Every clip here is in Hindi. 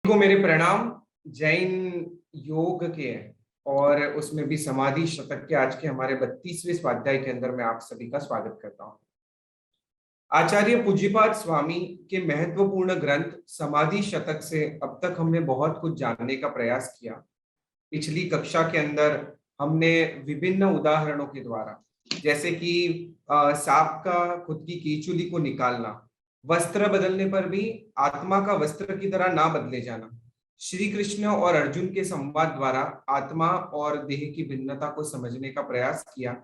को मेरे प्रणाम। जैन योग के और उसमें भी समाधि शतक के आज के हमारे 32वें स्वाध्याय के अंदर मैं आप सभी का स्वागत करता हूं। आचार्य पूज्यपाद स्वामी के महत्वपूर्ण ग्रंथ समाधि शतक से अब तक हमने बहुत कुछ जानने का प्रयास किया। पिछली कक्षा के अंदर हमने विभिन्न उदाहरणों के द्वारा, जैसे कि सांप का खुद की कीचुली को निकालना, वस्त्र बदलने पर भी आत्मा का वस्त्र की तरह ना बदले जाना, श्री कृष्ण और अर्जुन के संवाद द्वारा आत्मा और देह की भिन्नता को समझने का प्रयास किया।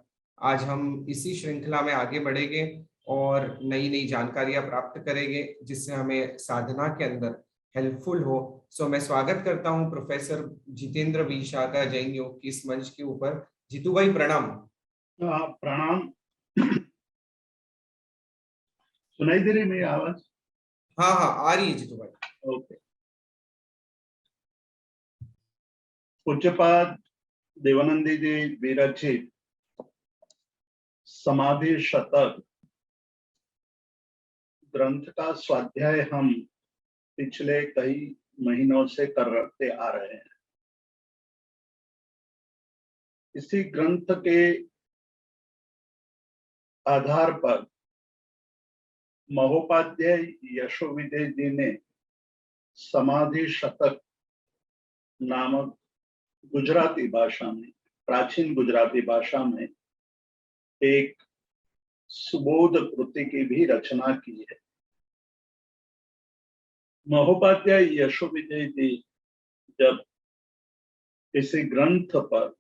आज हम इसी श्रृंखला में आगे बढ़ेंगे और नई नई जानकारियां प्राप्त करेंगे जिससे हमें साधना के अंदर हेल्पफुल हो। सो मैं स्वागत करता हूं प्रोफेसर जितेंद्र वी शाह का जैन योग की इस मंच के ऊपर। जीतू भाई प्रणाम। प्रणाम। सुनाई दे रही मेरी आवाज? हाँ हाँ आ रही है जीतू भाई। ओके। पूज्यपाद देवानंदी जी विरचित समाधि शतक ग्रंथ का स्वाध्याय हम पिछले कई महीनों से करते आ रहे हैं। इसी ग्रंथ के आधार पर महोपाध्याय यशोविदय जी ने समाधि शतक नामक गुजराती भाषा में, प्राचीन गुजराती भाषा में एक सुबोध कृति की भी रचना की है। महोपाध्याय यशोविदय जी जब किसी ग्रंथ पर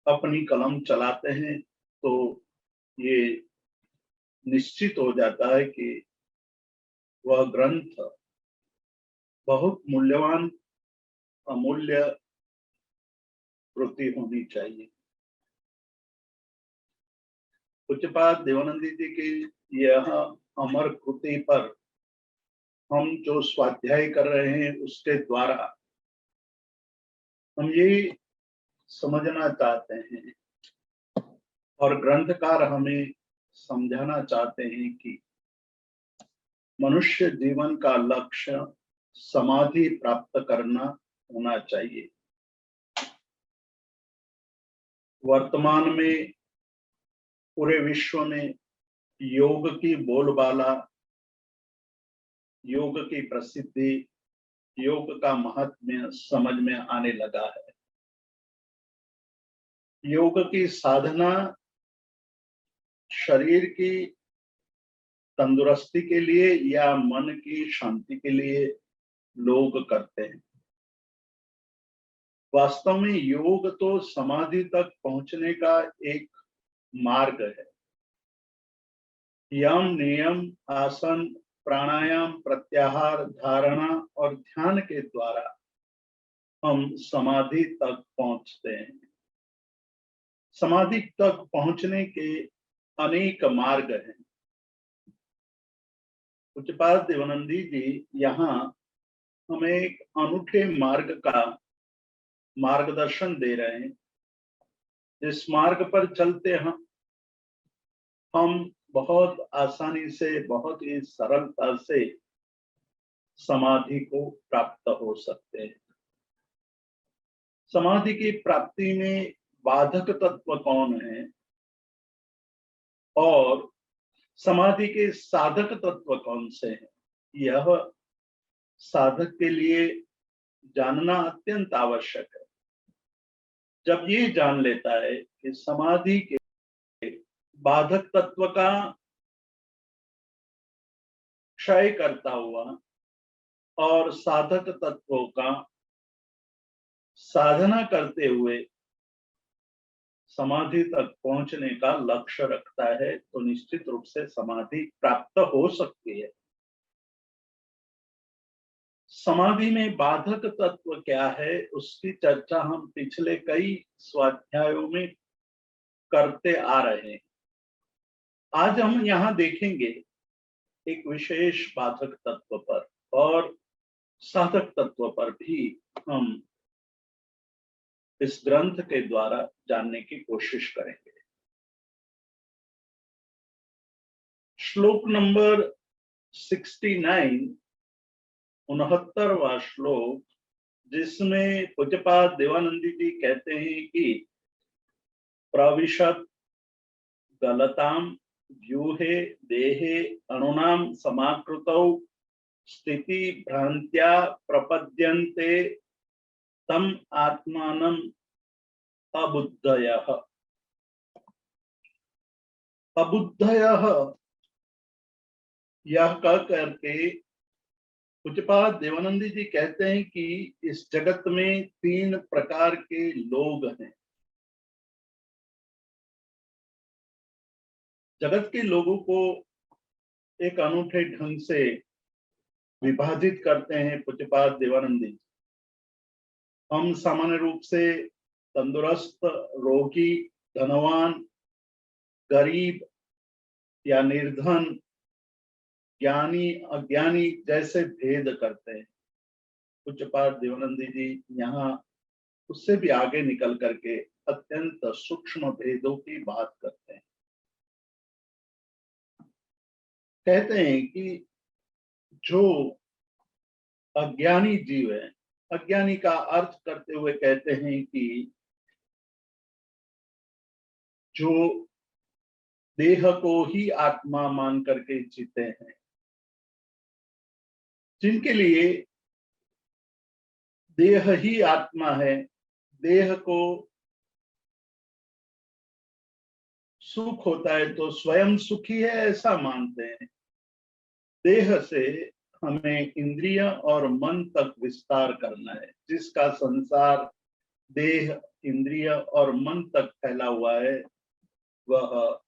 अपनी कलम चलाते हैं तो ये निश्चित हो जाता है कि वह ग्रंथ बहुत मूल्यवान, अमूल्य कृति होनी चाहिए। पूज्यपाद देवानंदी जी की यह अमर कृति पर हम जो स्वाध्याय कर रहे हैं उसके द्वारा हम ये समझना चाहते हैं और ग्रंथकार हमें समझाना चाहते हैं कि मनुष्य जीवन का लक्ष्य समाधि प्राप्त करना होना चाहिए। वर्तमान में पूरे विश्व में योग की बोलबाला, योग की प्रसिद्धि, योग का महत्व समझ में आने लगा है। योग की साधना शरीर की तंदुरुस्ती के लिए या मन की शांति के लिए लोग करते हैं। वास्तव में योग तो समाधि तक पहुंचने का एक मार्ग है। यम, नियम, आसन, प्राणायाम, प्रत्याहार, धारणा और ध्यान के द्वारा हम समाधि तक पहुंचते हैं। समाधि तक पहुंचने के अनेक मार्ग हैं। पूज्यपाद देवानंदी जी यहाँ हमें एक अनूठे मार्ग का मार्गदर्शन दे रहे हैं। जिस मार्ग पर चलते हम बहुत आसानी से, बहुत ही सरलता से समाधि को प्राप्त हो सकते हैं। समाधि की प्राप्ति में बाधक तत्व कौन है और समाधि के साधक तत्व कौन से हैं, यह साधक के लिए जानना अत्यंत आवश्यक है। जब ये जान लेता है कि समाधि के बाधक तत्व का क्षय करता हुआ और साधक तत्वों का साधना करते हुए समाधि तक पहुंचने का लक्ष्य रखता है तो निश्चित रूप से समाधि प्राप्त हो सकती है। समाधि में बाधक तत्व क्या है उसकी चर्चा हम पिछले कई स्वाध्यायों में करते आ रहे हैं। आज हम यहाँ देखेंगे एक विशेष बाधक तत्व पर और साधक तत्व पर भी हम इस ग्रंथ के द्वारा जानने की कोशिश करेंगे। श्लोक नंबर 69 69वां श्लोक, जिसमें पूज्यपाद देवानंदी जी कहते हैं कि प्रविशत गलताम व्यूहे देहे अणुनाम समाकृतौ स्थिति भ्रांत्या प्रपद्यन्ते तम आत्मानं अबुद्धयः। अबुद्धयः यह कह करके पूज्यपाद देवानंदी जी कहते हैं कि इस जगत में 3 प्रकार के लोग हैं। जगत के लोगों को एक अनूठे ढंग से विभाजित करते हैं पूज्यपाद देवानंदी जी। हम सामान्य रूप से तंदुरुस्त, रोगी, धनवान, गरीब या निर्धन, ज्ञानी, अज्ञानी जैसे भेद करते हैं। पूज्यपाद देवानंदी जी यहाँ उससे भी आगे निकल करके अत्यंत सूक्ष्म भेदों की बात करते हैं। कहते हैं कि जो अज्ञानी जीव है, अज्ञानी का अर्थ करते हुए कहते हैं कि जो देह को ही आत्मा मान करके जीते हैं, जिनके लिए देह ही आत्मा है, देह को सुख होता है तो स्वयं सुखी है ऐसा मानते हैं। देह से हमें इंद्रिय और मन तक विस्तार करना है। जिसका संसार देह, इंद्रिय और मन तक फैला हुआ है वह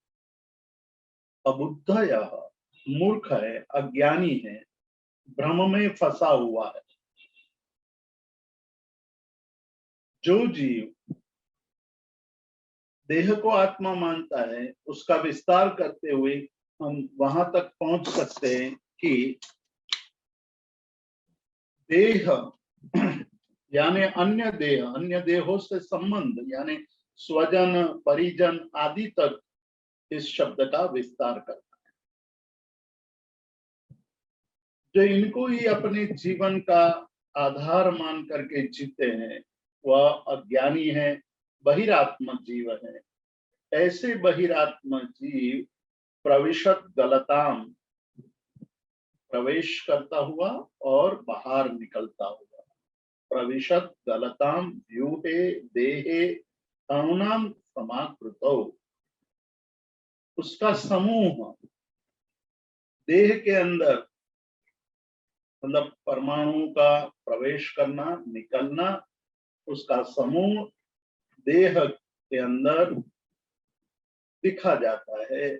अबुद्धयः मूर्ख है, अज्ञानी है, भ्रम में फंसा हुआ है। जो जीव देह को आत्मा मानता है उसका विस्तार करते हुए हम वहां तक पहुंच सकते हैं कि देह यानी अन्य देह, अन्य देहों से संबंध यानी स्वजन, परिजन आदि तक इस शब्द का विस्तार करना है। जो इनको ही अपने जीवन का आधार मान करके जीते हैं वह अज्ञानी है, बहिरात्म जीव है। ऐसे बहिरात्म जीव प्रविशत गलताम, प्रवेश करता हुआ और बाहर निकलता हुआ, प्रविशत गलताम व्यूहे देहे अणुनाम समाकृतौ, उसका समूह देह के अंदर मतलब परमाणु का प्रवेश करना, निकलना, उसका समूह देह के अंदर दिखा जाता है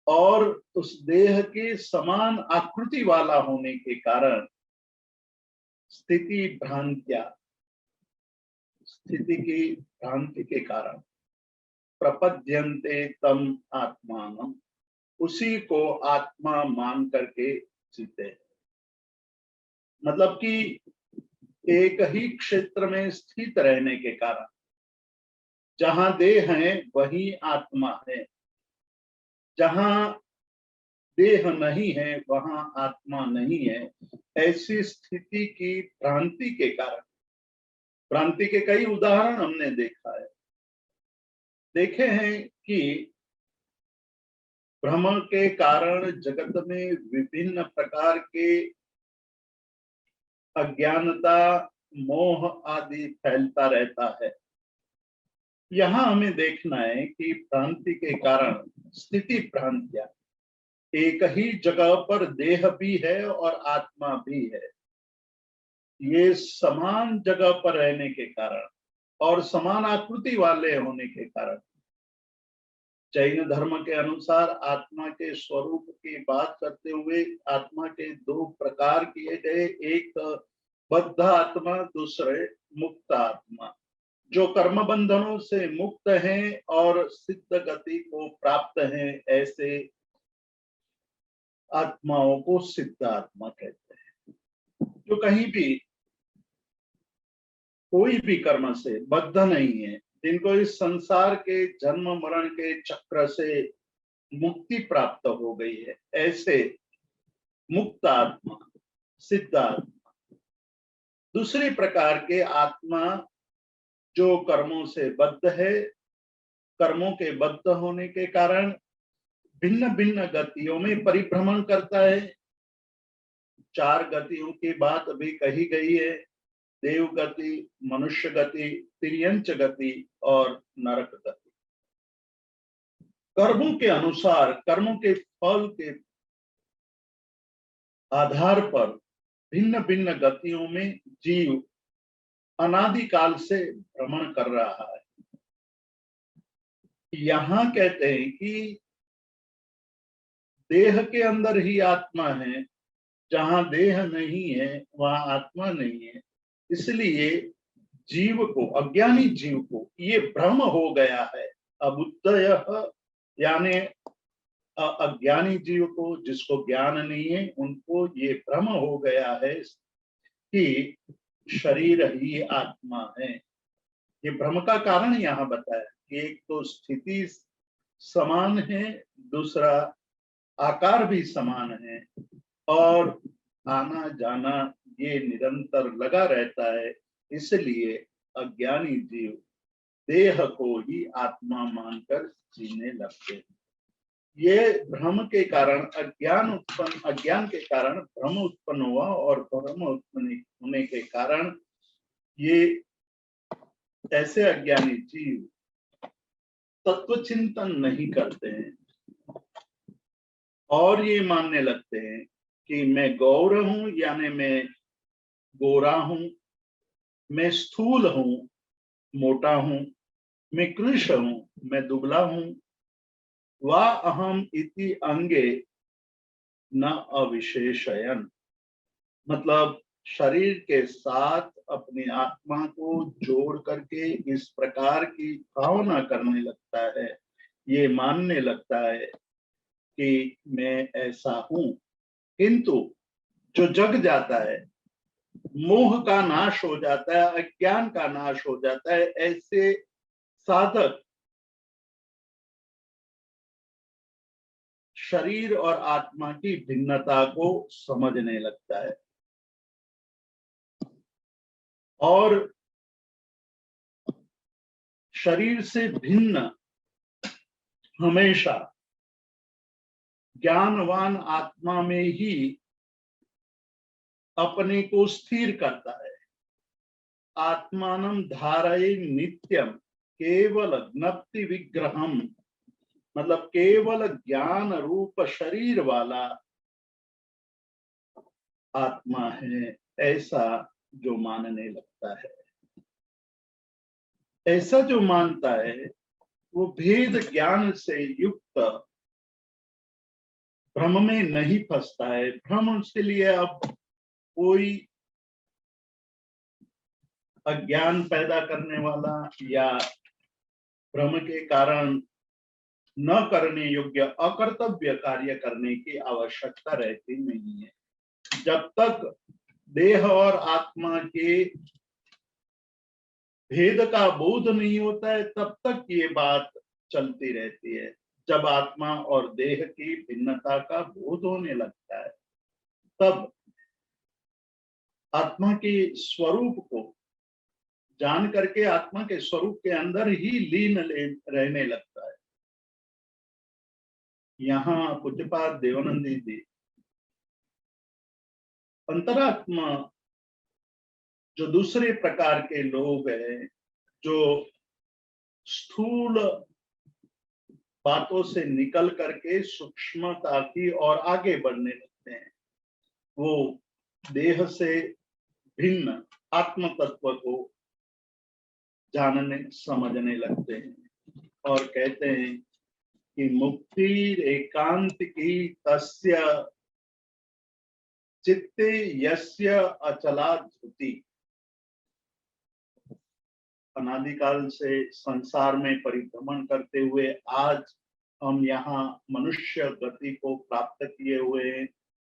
और उस देह के समान आकृति वाला होने के कारण स्थिति भ्रांत्या, स्थिति की भ्रांति के कारण प्रपद्यन्ते तम आत्मानम, उसी को आत्मा मान करके जीते हैं। मतलब कि एक ही क्षेत्र में स्थित रहने के कारण जहां देह है वही आत्मा है, जहां देह नहीं है वहां आत्मा नहीं है। ऐसी स्थिति की भ्रांति के कारण, भ्रांति के कई उदाहरण हमने देखा है, देखे हैं कि भ्रम के कारण जगत में विभिन्न प्रकार के अज्ञानता, मोह आदि फैलता रहता है। यहाँ हमें देखना है कि भ्रांति के कारण स्थिति भ्रांतियां, एक ही जगह पर देह भी है और आत्मा भी है। ये समान जगह पर रहने के कारण और समान आकृति वाले होने के कारण जैन धर्म के अनुसार आत्मा के स्वरूप की बात करते हुए आत्मा के 2 प्रकार किए गए, एक बद्ध आत्मा, दूसरे मुक्त आत्मा। जो कर्म बंधनों से मुक्त हैं और सिद्ध गति को प्राप्त हैं, ऐसे आत्माओं को सिद्ध आत्मा कहते हैं। जो कहीं भी कोई भी कर्म से बद्ध नहीं है, जिनको इस संसार के जन्म मरण के चक्र से मुक्ति प्राप्त हो गई है, ऐसे मुक्त आत्मा सिद्धात्मा। दूसरे प्रकार के आत्मा जो कर्मों से बद्ध है, कर्मों के बद्ध होने के कारण भिन्न भिन्न गतियों में परिभ्रमण करता है। 4 गतियों की बात अभी कही गई है, देव गति, मनुष्य गति, तिर्यंच गति और नरक गति। कर्मों के अनुसार, कर्मों के फल के आधार पर भिन्न भिन्न गतियों में जीव अनादिकाल से भ्रमण कर रहा है। यहां कहते हैं कि देह के अंदर ही आत्मा है, जहां देह नहीं है वहां आत्मा नहीं है। इसलिए जीव को, अज्ञानी जीव को ये भ्रम हो गया है। अबुद्धयः यानी अज्ञानी जीव को, जिसको ज्ञान नहीं है, उनको ये भ्रम हो गया है कि शरीर ही आत्मा है। ये भ्रम का कारण यहाँ बताया कि एक तो स्थिति समान है, दूसरा आकार भी समान है, और आना जाना ये निरंतर लगा रहता है। इसलिए अज्ञानी जीव देह को ही आत्मा मानकर जीने लगते हैं। ये भ्रम के कारण अज्ञान के कारण भ्रम उत्पन्न हुआ, और भ्रम उत्पन्न होने के कारण ये ऐसे अज्ञानी जीव तत्व चिंतन नहीं करते हैं और ये मानने लगते हैं कि मैं गौर हूं, यानी मैं गोरा हूं, मैं स्थूल हूं, मोटा हूं, मैं कृश हूं, मैं दुबला हूं, वा अहम इति अंगे न अविशेषयन। मतलब शरीर के साथ अपनी आत्मा को जोड़ करके इस प्रकार की भावना करने लगता है, ये मानने लगता है कि मैं ऐसा हूं। किंतु जो जग जाता है, मोह का नाश हो जाता है, अज्ञान का नाश हो जाता है, ऐसे साधक शरीर और आत्मा की भिन्नता को समझने लगता है और शरीर से भिन्न हमेशा ज्ञानवान आत्मा में ही अपने को स्थिर करता है। आत्मानं धारये नित्यम केवल ज्ञप्ति विग्रहम, मतलब केवल ज्ञान रूप शरीर वाला आत्मा है, ऐसा जो मानने लगता है। ऐसा जो मानता है वो भेद ज्ञान से युक्त भ्रम में नहीं फंसता है। भ्रम उसके लिए अब कोई अज्ञान पैदा करने वाला या भ्रम के कारण न करने योग्य अकर्तव्य कार्य करने की आवश्यकता रहती नहीं है। जब तक देह और आत्मा के भेद का बोध नहीं होता है, तब तक ये बात चलती रहती है। जब आत्मा और देह की भिन्नता का बोध होने लगता है, तब आत्मा के स्वरूप को जान करके आत्मा के स्वरूप के अंदर ही लीन रहने लगता है। यहाँ पूज्यपाद देवानंदी जी अंतरात्मा जो दूसरे प्रकार के लोग हैं, जो स्थूल बातों से निकल करके सूक्ष्मता की ओर आगे बढ़ने लगते हैं, वो देह से भिन्न आत्म तत्व को जानने समझने लगते हैं और कहते हैं कि मुक्ति एकांत की तस्य चित्ते यस्य अचला धृति। अनादिकाल से संसार में परिभ्रमण करते हुए आज हम यहाँ मनुष्य गति को प्राप्त किए हुए हैं।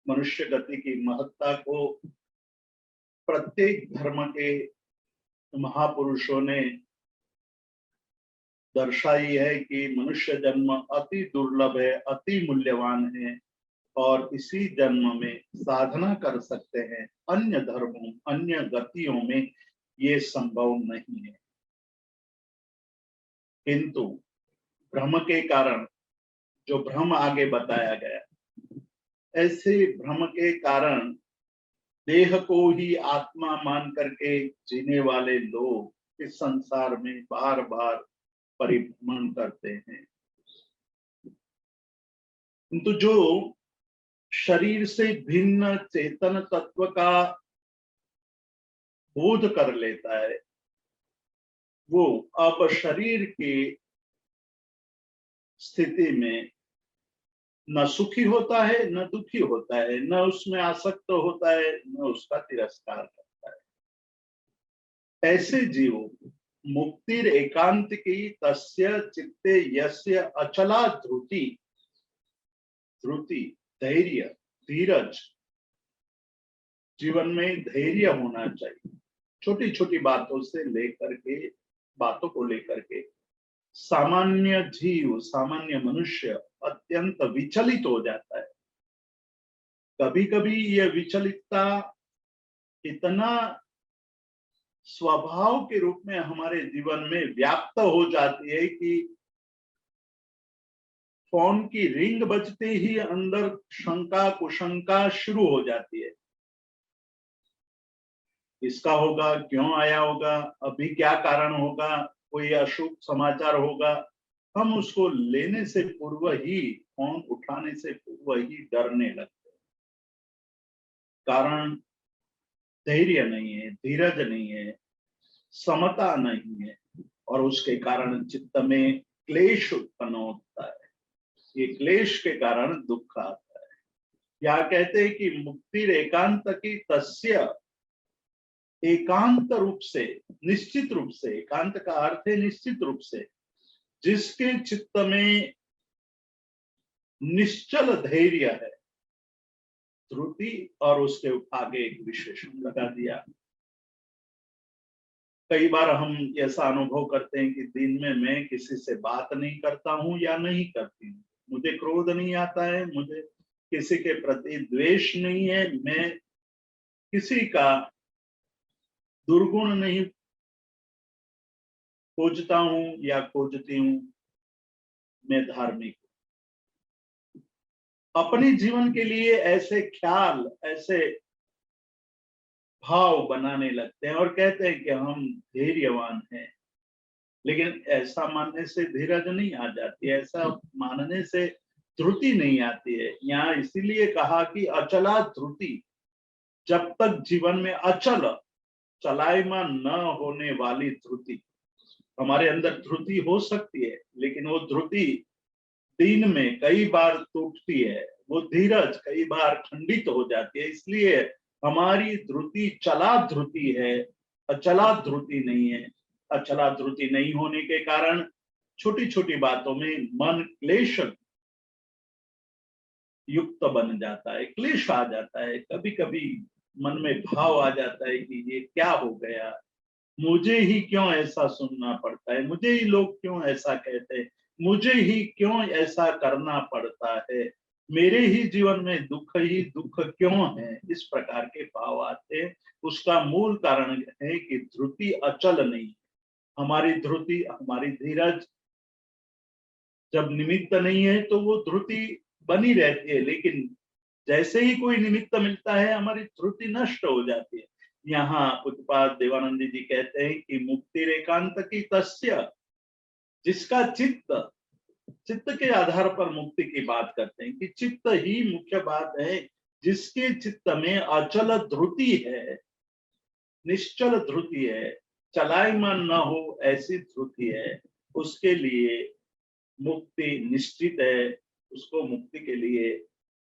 मनुष्य गति की महत्ता को प्रत्येक धर्म के महापुरुषों ने दर्शाई है कि मनुष्य जन्म अति दुर्लभ है, अति मूल्यवान है और इसी जन्म में साधना कर सकते हैं। अन्य धर्मों, अन्य गतियों में ये संभव नहीं है। किंतु भ्रम के कारण, जो भ्रम आगे बताया गया, ऐसे भ्रम के कारण देह को ही आत्मा मान करके जीने वाले लोग इस संसार में बार बार परिभ्रमण करते हैं। किंतु जो शरीर से भिन्न चेतन तत्व का बोध कर लेता है, वो अब शरीर की स्थिति में न सुखी होता है न दुखी होता है, न उसमें आसक्त होता है न उसका तिरस्कार करता है। ऐसे जीव मुक्तिर एकांत की तस्य चित्ते यस्य अचला ध्रुति, धैर्य, धीरज, जीवन में धैर्य होना चाहिए। छोटी छोटी बातों से लेकर के, बातों को लेकर के सामान्य जीव, सामान्य मनुष्य अत्यंत विचलित हो जाता है। कभी कभी यह विचलितता इतना स्वभाव के रूप में हमारे जीवन में व्याप्त हो जाती है कि फोन की रिंग बजते ही अंदर शंका कुशंका शुरू हो जाती है। इसका होगा, क्यों आया होगा, अभी क्या कारण होगा, कोई अशुभ समाचार होगा। हम उसको लेने से पूर्व ही, फोन उठाने से पूर्व ही डरने लगते हैं। कारण धैर्य नहीं है, धीरज नहीं है, समता नहीं है, और उसके कारण चित्त में क्लेश उत्पन्न होता है। ये क्लेश के कारण दुख आता है। या कहते हैं कि मुक्ति एकांत की तस्य, एकांत रूप से, निश्चित रूप से, एकांत का अर्थ है निश्चित रूप से, जिसके चित्त में निश्चल धैर्य है, ध्रुति, और उसके आगे एक विशेषण लगा दिया। कई बार हम ऐसा अनुभव करते हैं कि दिन में मैं किसी से बात नहीं करता हूं या नहीं करती हूँ, मुझे क्रोध नहीं आता है, मुझे किसी के प्रति द्वेष नहीं है, मैं किसी का दुर्गुण नहीं खोजता हूं या खोजती हूं, मैं धार्मिक हूं। अपने जीवन के लिए ऐसे ख्याल, ऐसे भाव बनाने लगते हैं और कहते हैं कि हम धैर्यवान हैं। लेकिन ऐसा मानने से धीरज नहीं आ जाती है, ऐसा मानने से ध्रुति नहीं आती है। यहाँ इसीलिए कहा कि अचला ध्रुति, जब तक जीवन में अचल, चलायमान न होने वाली ध्रुति, हमारे अंदर ध्रुति हो सकती है, लेकिन वो ध्रुति दिन में कई बार टूटती है, वो धीरज कई बार खंडित हो जाती है। इसलिए हमारी ध्रुति चला ध्रुति है, अचला ध्रुति नहीं है। अचला ध्रुति नहीं होने के कारण छोटी छोटी बातों में मन क्लेश युक्त बन जाता है, क्लेश आ जाता है। कभी कभी मन में भाव आ जाता है कि ये क्या हो गया, मुझे ही क्यों ऐसा सुनना पड़ता है, मुझे ही लोग क्यों ऐसा कहते हैं, मुझे ही क्यों ऐसा करना पड़ता है, मेरे ही जीवन में दुख ही दुख क्यों है। इस प्रकार के भाव आते हैं। उसका मूल कारण है कि ध्रुति अचल नहीं। हमारी ध्रुति, हमारी धीरज जब निमित्त नहीं है तो वो ध्रुति बनी रहती है, लेकिन जैसे ही कोई निमित्त मिलता है हमारी ध्रुति नष्ट हो जाती है। यहाँ पूज्यपाद देवानंद जी कहते हैं कि मुक्ति एकांत की तस्य, जिसका चित्त, चित्त के आधार पर मुक्ति की बात करते हैं कि चित्त ही मुख्य बात है। जिसके चित्त में अचल ध्रुति है, निश्चल ध्रुति है, चलायमान न हो ऐसी ध्रुति है, उसके लिए मुक्ति निश्चित है। उसको मुक्ति के लिए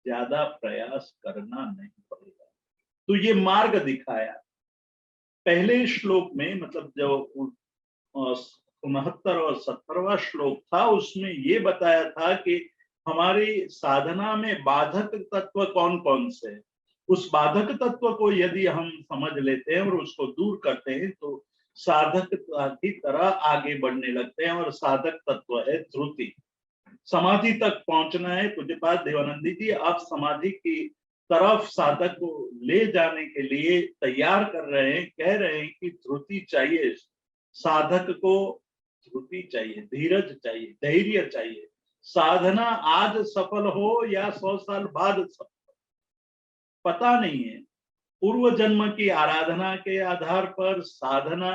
ज्यादा प्रयास करना नहीं पड़ेगा। तो ये मार्ग दिखाया पहले श्लोक में, मतलब जो 69 और 70वां श्लोक था, उसमें ये बताया था कि हमारी साधना में बाधक तत्व कौन कौन से हैं। उस बाधक तत्व को यदि हम समझ लेते हैं और उसको दूर करते हैं तो साधक की तरह आगे बढ़ने लगते हैं। और साधक तत्व है ध्रुति। समाधि तक पहुंचना है। पूज्यपाद देवानंदी जी, आप समाधि की तरफ साधक को ले जाने के लिए तैयार कर रहे हैं, कह रहे हैं कि धृति चाहिए साधक को, धृति चाहिए, धीरज चाहिए, धैर्य चाहिए। साधना आज सफल हो या 100 साल बाद सफल, पता नहीं है। पूर्व जन्म की आराधना के आधार पर साधना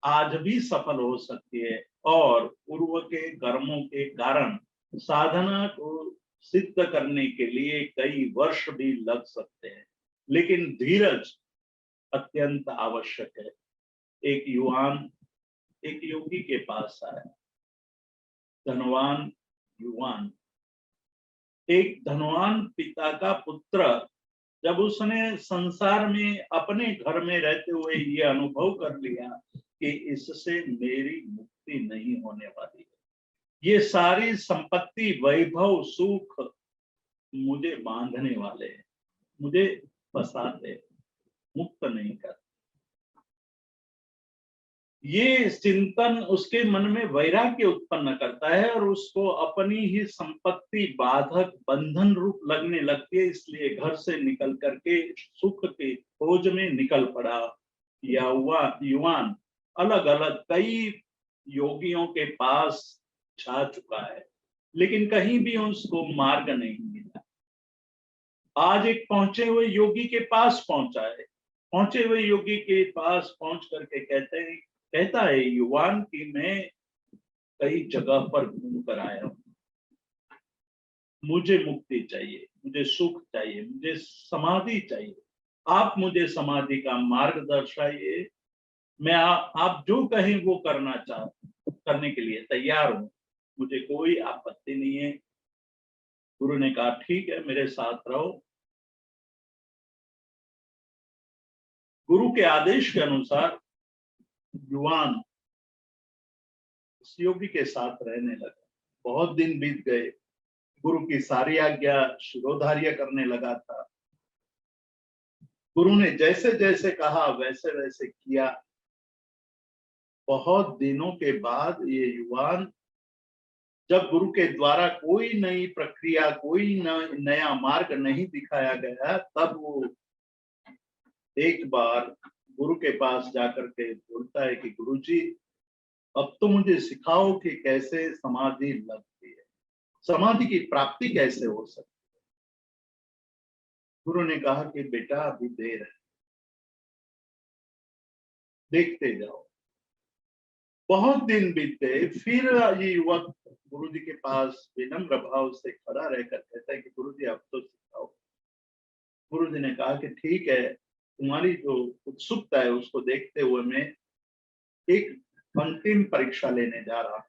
आज भी सफल हो सकती है और पूर्व के कर्मों के कारण साधना को सिद्ध करने के लिए कई वर्ष भी लग सकते हैं, लेकिन धीरज अत्यंत आवश्यक है। एक युवान एक योगी के पास आया, धनवान युवान, एक धनवान पिता का पुत्र। जब उसने संसार में अपने घर में रहते हुए ये अनुभव कर लिया कि इससे मेरी मुक्ति नहीं होने वाली है, ये सारी संपत्ति, वैभव, सुख मुझे बांधने वाले हैं, मुझे फंसाते, मुक्त नहीं करते। ये चिंतन उसके मन में वैराग्य उत्पन्न करता है और उसको अपनी ही संपत्ति बाधक, बंधन रूप लगने लगती है। इसलिए घर से निकल करके सुख के खोज में निकल पड़ा। युवान अलग अलग कई योगियों के पास जा चुका है, लेकिन कहीं भी उसको मार्ग नहीं मिला। आज एक पहुंचे हुए योगी के पास पहुंचा है। पहुंचे हुए योगी के पास पहुंच करके कहता है युवान कि मैं कई जगह पर घूम कर आया हूं, मुझे मुक्ति चाहिए, मुझे सुख चाहिए, मुझे समाधि चाहिए। आप मुझे समाधि का मार्ग दर्शाइए। मैं आप जो कहें वो करने के लिए तैयार हूं, मुझे कोई आपत्ति नहीं है। गुरु ने कहा ठीक है, मेरे साथ रहो। गुरु के आदेश के अनुसार युवान उस योगी के साथ रहने लगा। बहुत दिन बीत गए, गुरु की सारी आज्ञा शिरोधार्य करने लगा था। गुरु ने जैसे जैसे कहा वैसे वैसे किया। बहुत दिनों के बाद ये युवान जब गुरु के द्वारा कोई नई प्रक्रिया, कोई नया मार्ग नहीं दिखाया गया, तब वो एक बार गुरु के पास जाकर के बोलता है कि गुरुजी, अब तो मुझे सिखाओ कि कैसे समाधि लगती है, समाधि की प्राप्ति कैसे हो सकती है। गुरु ने कहा कि बेटा अभी देर है, देखते जाओ। बहुत दिन बीत गए। फिर ये युवक गुरु जी के पास विनम्र भाव से खड़ा रहकर कहता है कि गुरु जी अब तो सिखाओ। गुरु जी ने कहा कि ठीक है, तुम्हारी जो उत्सुकता है उसको देखते हुए मैं एक अंतिम परीक्षा लेने जा रहा हूं।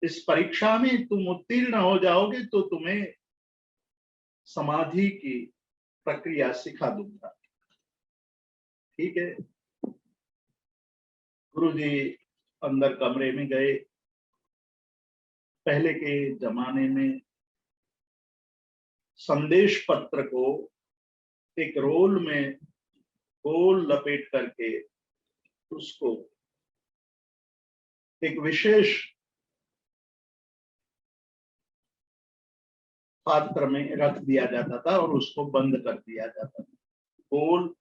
इस परीक्षा में तुम उत्तीर्ण हो जाओगे तो तुम्हें समाधि की प्रक्रिया सिखा दूंगा। ठीक है। गुरुजी अंदर कमरे में गए। पहले के जमाने में संदेश पत्र को एक रोल में गोल लपेट करके उसको एक विशेष पात्र में रख दिया जाता था और उसको बंद कर दिया जाता था। गोल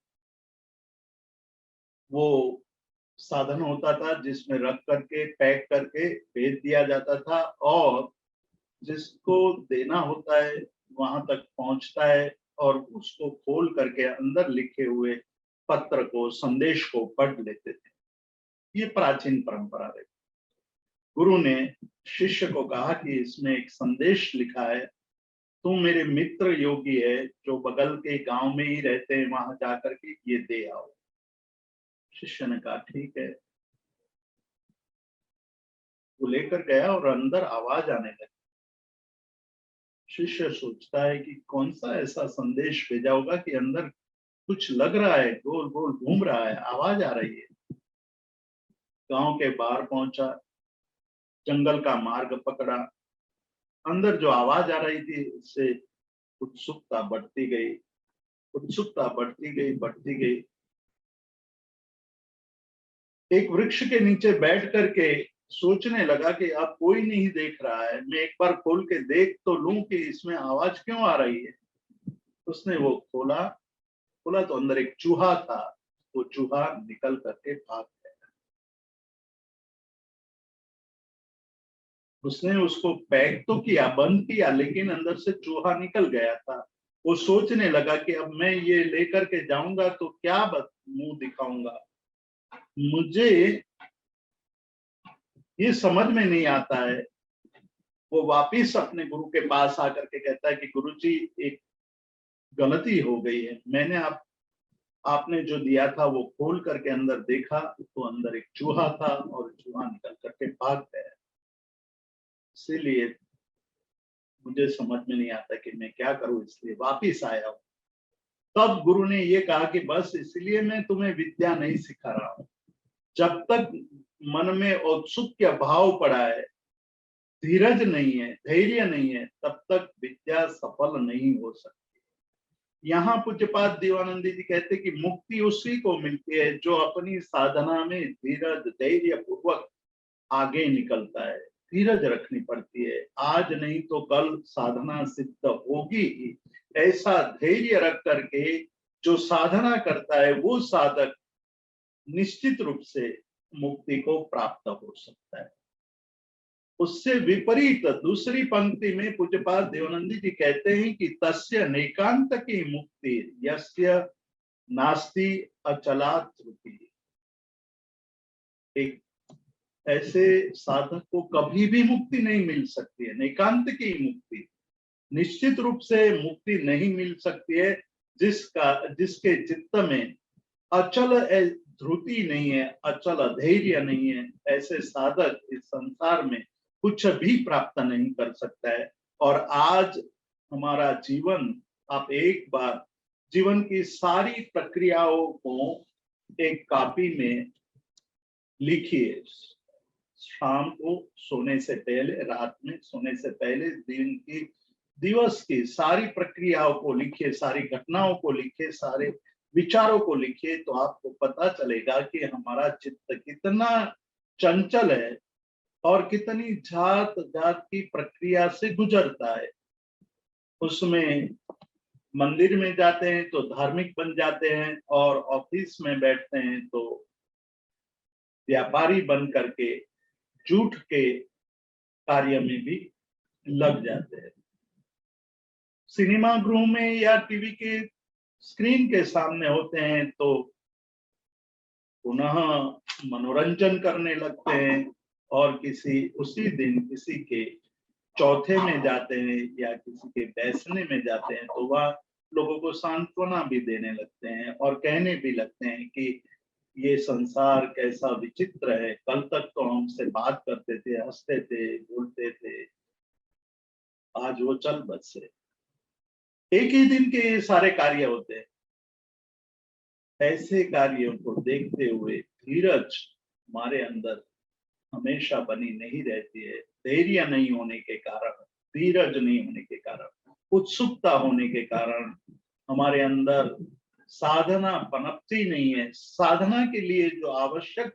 वो साधन होता था जिसमें रख करके पैक करके भेज दिया जाता था और जिसको देना होता है वहां तक पहुंचता है और उसको खोल करके अंदर लिखे हुए पत्र को, संदेश को पढ़ लेते थे। ये प्राचीन परंपरा रही। गुरु ने शिष्य को कहा कि इसमें एक संदेश लिखा है, तुम मेरे मित्र योगी है जो बगल के गांव में ही रहते हैं, वहां जाकर के ये दे आओ। शिष्य ने कहा ठीक है। वो लेकर गया और अंदर आवाज आने लगी। शिष्य सोचता है कि कौन सा ऐसा संदेश भेजा होगा कि अंदर कुछ लग रहा है, गोल गोल घूम रहा है, आवाज आ रही है। गांव के बाहर पहुंचा, जंगल का मार्ग पकड़ा। अंदर जो आवाज आ रही थी उससे उत्सुकता बढ़ती गई, उत्सुकता बढ़ती गई, बढ़ती गई। एक वृक्ष के नीचे बैठ करके सोचने लगा कि अब कोई नहीं देख रहा है, मैं एक बार खोल के देख तो लूं कि इसमें आवाज क्यों आ रही है। उसने वो खोला, खोला तो अंदर एक चूहा था। वो चूहा निकल करके भाग गया। उसने उसको पैक तो किया, बंद किया, लेकिन अंदर से चूहा निकल गया था। वो सोचने लगा कि अब मैं ये लेकर के जाऊंगा तो क्या मुंह दिखाऊंगा। मुझे ये समझ में नहीं आता है। वो वापिस अपने गुरु के पास आकर के कहता है कि गुरुजी, एक गलती हो गई है। मैंने आपने जो दिया था वो खोल करके अंदर देखा तो अंदर एक चूहा था और चूहा निकल करके भाग गया। इसीलिए मुझे समझ में नहीं आता कि मैं क्या करूं, इसलिए वापिस आया हूं। तब गुरु ने ये कहा कि बस इसलिए मैं तुम्हें विद्या नहीं सिखा रहा हूं। जब तक मन में औत्सुक्य भाव पड़ा है, धीरज नहीं है, धैर्य नहीं है, तब तक विद्या सफल नहीं हो सकती। यहाँ पूज्यपाद देवानंद जी कहते कि मुक्ति उसी को मिलती है जो अपनी साधना में धीरज धैर्य पूर्वक आगे निकलता है। धीरज रखनी पड़ती है, आज नहीं तो कल साधना सिद्ध होगी ही। ऐसा धैर्य रख करके जो साधना करता है वो साधक निश्चित रूप से मुक्ति को प्राप्त हो सकता है। उससे विपरीत दूसरी पंक्ति में पूज्यपाद देवानंद जी कहते हैं कि तस्य नैकांत की मुक्ति यस्य नास्ति अचला त्रुटि। एक ऐसे साधक को कभी भी मुक्ति नहीं मिल सकती है, नैकांत की मुक्ति। निश्चित रूप से मुक्ति नहीं मिल सकती है जिसके चित्त में अचल ध्रुति नहीं है, अचल धैर्य नहीं है। ऐसे साधक इस संसार में कुछ भी प्राप्त नहीं कर सकता है। और आज हमारा जीवन, आप एक बार जीवन की सारी प्रक्रियाओं को एक कॉपी में लिखिए। शाम को सोने से पहले, रात में सोने से पहले दिवस की सारी प्रक्रियाओं को लिखिए, सारी घटनाओं को लिखिए, सारे विचारों को लिखिए, तो आपको पता चलेगा कि हमारा चित्त कितना चंचल है और कितनी जात जात की प्रक्रिया से गुजरता है। उसमें मंदिर में जाते हैं तो धार्मिक बन जाते हैं, और ऑफिस में बैठते हैं तो व्यापारी बन करके झूठ के कार्य में भी लग जाते हैं। सिनेमा गृह में या टीवी के स्क्रीन के सामने होते हैं तो पुनः मनोरंजन करने लगते हैं, और उसी दिन किसी के चौथे में जाते हैं या किसी के बैसने में जाते हैं तो वह लोगों को सांत्वना भी देने लगते हैं और कहने भी लगते हैं कि ये संसार कैसा विचित्र है, कल तक तो हमसे बात करते थे, हंसते थे, बोलते थे, आज वो चल बसे। एक ही दिन के सारे कार्य होते हैं। ऐसे कार्यों को देखते हुए धीरज हमारे अंदर हमेशा बनी नहीं रहती है। धैर्य नहीं होने के कारण, धीरज नहीं होने के कारण, उत्सुकता होने के कारण हमारे अंदर साधना पनपती नहीं है। साधना के लिए जो आवश्यक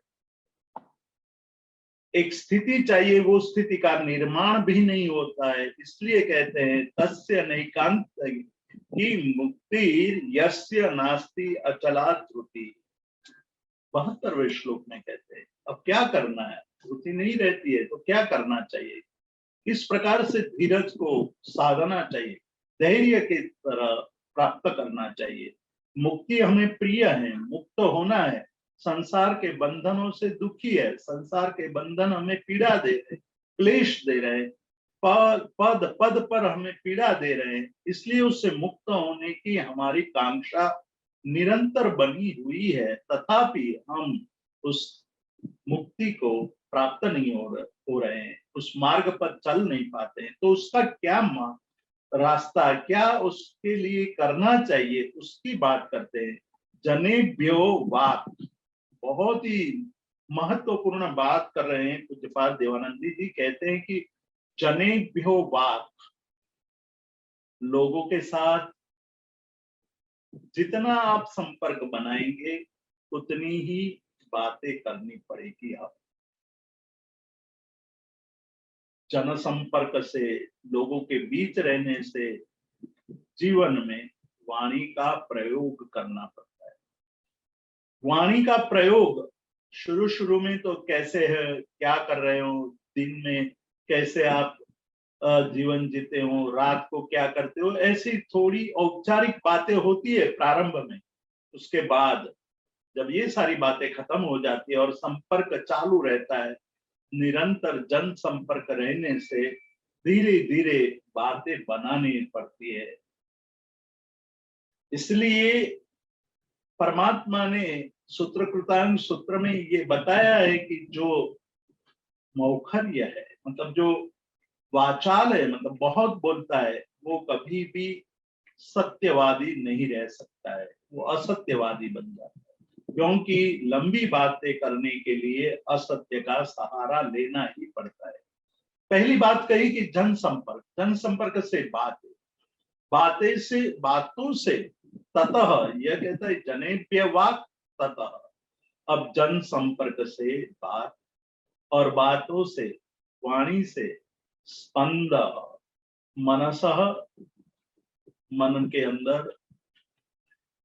एक स्थिति चाहिए वो स्थिति का निर्माण भी नहीं होता है। इसलिए कहते हैं तस्य नैकांत की मुक्ति यस्य नास्ति अचला त्रुटि। 72वें श्लोक में कहते हैं अब क्या करना है, त्रुटि नहीं रहती है तो क्या करना चाहिए, इस प्रकार से धीरज को साधना चाहिए, धैर्य की तरह प्राप्त करना चाहिए। मुक्ति हमें प्रिय है, मुक्त होना है। संसार के बंधनों से दुखी है, संसार के बंधन हमें पीड़ा दे रहे, क्लेश दे रहे, पद पद पर हमें पीड़ा दे रहे हैं। इसलिए उससे मुक्त होने की हमारी कांक्षा निरंतर बनी हुई है, तथापि हम उस मुक्ति को प्राप्त नहीं हो रहे हैं, उस मार्ग पर चल नहीं पाते हैं। तो उसका क्या रास्ता, क्या उसके लिए करना चाहिए, उसकी बात करते हैं। जनेभ्यो वाक, बहुत ही महत्वपूर्ण बात कर रहे हैं पूज्यपाद देवानंद जी। कहते हैं कि जनेभ्यो वाक, लोगों के साथ जितना आप संपर्क बनाएंगे उतनी ही बातें करनी पड़ेगी। आप जनसंपर्क से, लोगों के बीच रहने से जीवन में वाणी का प्रयोग करना पड़ता है। वाणी का प्रयोग शुरू शुरू में तो कैसे है, क्या कर रहे हो, दिन में कैसे आप जीवन जीते हो, रात को क्या करते हो, ऐसी थोड़ी औपचारिक बातें होती है प्रारंभ में। उसके बाद जब ये सारी बातें खत्म हो जाती है और संपर्क चालू रहता है, निरंतर जन संपर्क रहने से धीरे धीरे बातें बनानी पड़ती है। इसलिए परमात्मा ने सूत्रकृतांग सूत्र में ये बताया है कि जो मौखर्य है, मतलब जो वाचाल है, मतलब बहुत बोलता है, वो कभी भी सत्यवादी नहीं रह सकता है, वो असत्यवादी बन जाता है। क्योंकि लंबी बातें करने के लिए असत्य का सहारा लेना ही पड़ता है। पहली बात कही कि जनसंपर्क, जनसंपर्क से बातें, बातें से, बातों से, ततः, यह कहता है जनेभ्य वाक् ततः। अब जनसंपर्क से बात, और बातों से, वाणी से, स्पंद मनसः, मन के अंदर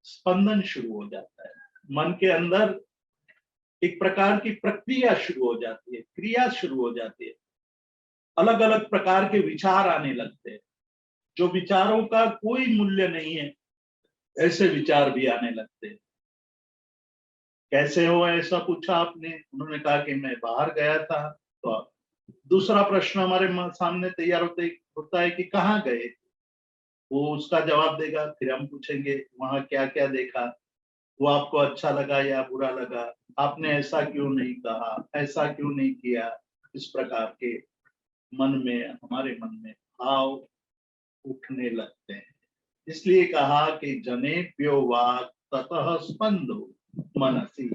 स्पंदन शुरू हो जाता है। मन के अंदर एक प्रकार की प्रक्रिया शुरू हो जाती है, क्रिया शुरू हो जाती है, अलग अलग प्रकार के विचार आने लगते हैं। जो विचारों का कोई मूल्य नहीं है, ऐसे विचार भी आने लगते हैं। कैसे हो, ऐसा पूछा आपने, उन्होंने कहा कि मैं बाहर गया था। तो दूसरा प्रश्न हमारे सामने तैयार होता है कि कहाँ गए। वो उसका जवाब देगा, फिर हम पूछेंगे वहां क्या क्या देखा, वो आपको अच्छा लगा या बुरा लगा, आपने ऐसा क्यों नहीं कहा, ऐसा क्यों नहीं किया। इस प्रकार के मन में, हमारे मन में भाव उठने लगते हैं। इसलिए कहा कि जनेभ्यो वाक् ततः स्पंदो मनसि।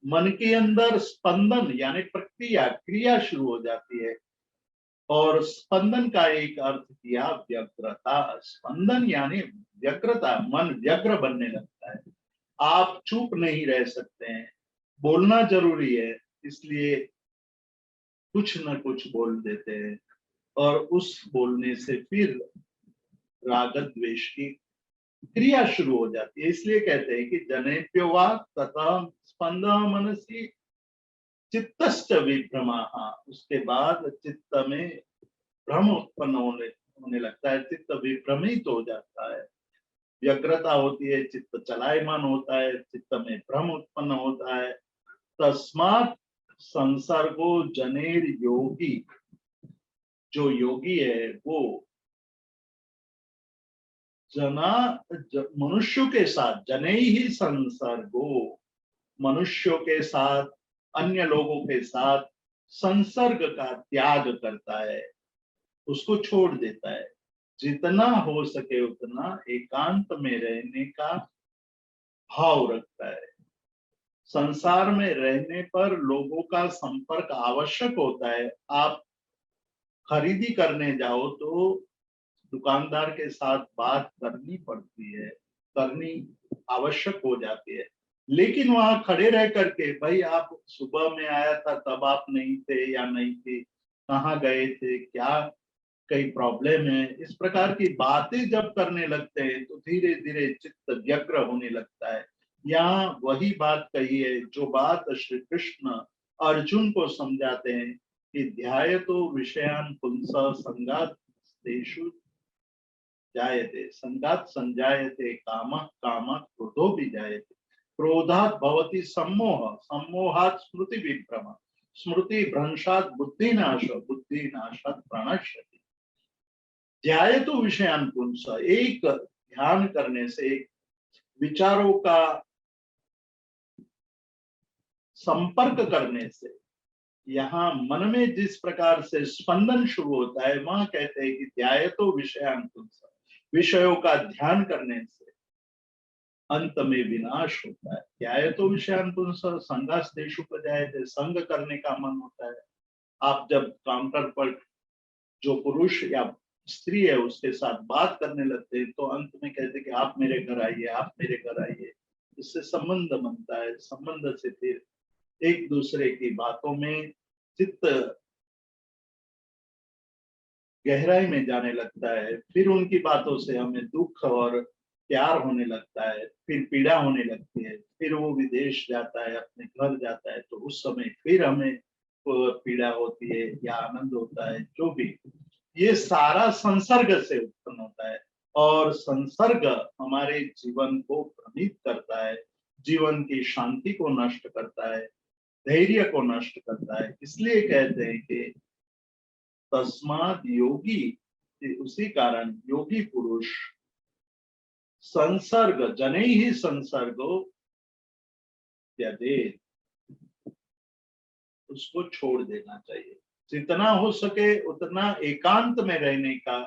मन के अंदर स्पंदन यानी प्रक्रिया, क्रिया शुरू हो जाती है। और स्पंदन का एक अर्थ किया व्यग्रता। स्पंदन यानी व्यग्रता, मन व्यग्र बनने लगता है। आप चुप नहीं रह सकते हैं, बोलना जरूरी है, इसलिए कुछ न कुछ बोल देते हैं। और उस बोलने से फिर राग द्वेष की क्रिया शुरू हो जाती है। इसलिए कहते हैं कि जनेभ्यो वाक् ततः स्पंदः मनसि चित्तश्च विभ्रमाः। उसके बाद चित्त में भ्रम उत्पन्न होने लगता है, चित्त विभ्रमित हो जाता है, व्यग्रता होती है, चित्त चलायमान होता है, चित्त में भ्रम उत्पन्न होता है। तस्मात् संसर्गो जनेर योगी, जो योगी है वो जना मनुष्यों के साथ, जने ही संसर्गो, मनुष्यों के साथ, अन्य लोगों के साथ संसर्ग का त्याग करता है, उसको छोड़ देता है। जितना हो सके उतना एकांत में रहने का भाव रखता है। संसार में रहने पर लोगों का संपर्क आवश्यक होता है। आप खरीदी करने जाओ तो दुकानदार के साथ बात करनी पड़ती है, करनी आवश्यक हो जाती है। लेकिन वहां खड़े रह करके, भाई आप सुबह में आया था तब आप नहीं थे या नहीं थे, कहाँ गए थे, क्या कई प्रॉब्लम है, इस प्रकार की बातें जब करने लगते हैं तो धीरे धीरे चित्त व्यग्र होने लगता है। यहाँ वही बात कही है जो बात श्री कृष्ण अर्जुन को समझाते हैं कि ध्यायतो विषयान पुंसः संगातेषु जायते, संगात संजायते कामः, कामः क्रोधो भी जायते, क्रोधात् भवति सम्मोह, सम्मोहात् स्मृति विभ्रम, स्मृति भ्रंशात् बुद्धिनाश, बुद्धिनाशात् प्रणश्यति। ध्यायतो विषयान पुंसः, एक ध्यान करने से, एक विचारों का संपर्क करने से, यहाँ मन में जिस प्रकार से स्पंदन शुरू होता है, वहां कहते हैं कि ध्यायतो विषयान पुंसः, विषयों का ध्यान करने से अंत में विनाश होता है। ध्यायतो विषयान पुंसः संगास्तेषु उपजायते, संग करने का मन होता है। आप जब काउंटर पर जो पुरुष या स्त्री है उसके साथ बात करने लगते हैं तो अंत में कहते हैं कि आप मेरे घर आइए, आप मेरे घर आइए। इससे संबंध बनता है, संबंध से फिर एक दूसरे की बातों में चित्त गहराई में जाने लगता है, फिर उनकी बातों से हमें दुख और प्यार होने लगता है, फिर पीड़ा होने लगती है, फिर वो विदेश जाता है, अपने घर जाता है, तो उस समय फिर हमें पीड़ा होती है या आनंद होता है, जो भी। ये सारा संसर्ग से उत्पन्न होता है, और संसर्ग हमारे जीवन को भ्रमित करता है, जीवन की शांति को नष्ट करता है, धैर्य को नष्ट करता है। इसलिए कहते हैं कि तस्माद योगी, उसी कारण योगी पुरुष संसर्ग जनै ही संसर्गो त्यजेत, उसको छोड़ देना चाहिए। जितना हो सके उतना एकांत में रहने का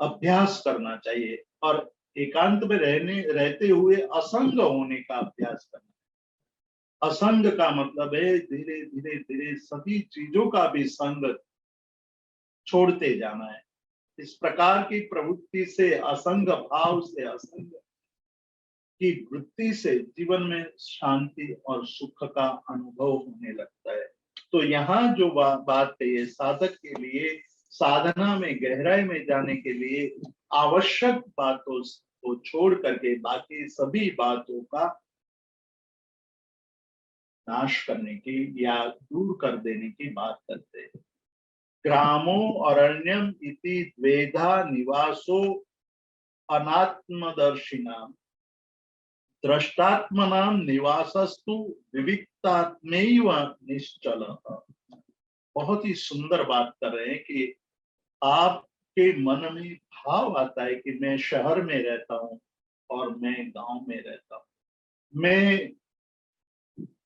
अभ्यास करना चाहिए, और एकांत में रहते हुए असंग होने का अभ्यास करना। असंग का मतलब है धीरे धीरे धीरे सभी चीजों का भी संग छोड़ते जाना है। इस प्रकार की प्रवृत्ति से, असंग भाव से, असंग की वृत्ति से जीवन में शांति और सुख का अनुभव होने लगता है। तो यहाँ जो बात कही है, साधक के लिए साधना में गहराई में जाने के लिए आवश्यक बातों को छोड़ करके बाकी सभी बातों का नाश करने की या दूर कर देने की बात करते हैं। ग्रामो अरण्यम इति द्वेधा निवासो अनात्मदर्शिनाम द्रष्टात्मनाम निवासस्तु विविक्तात्मैव निश्चलः। बहुत ही सुंदर बात कर रहे हैं कि आपके मन में भाव आता है कि मैं शहर में रहता हूं और मैं गांव में रहता हूं, मैं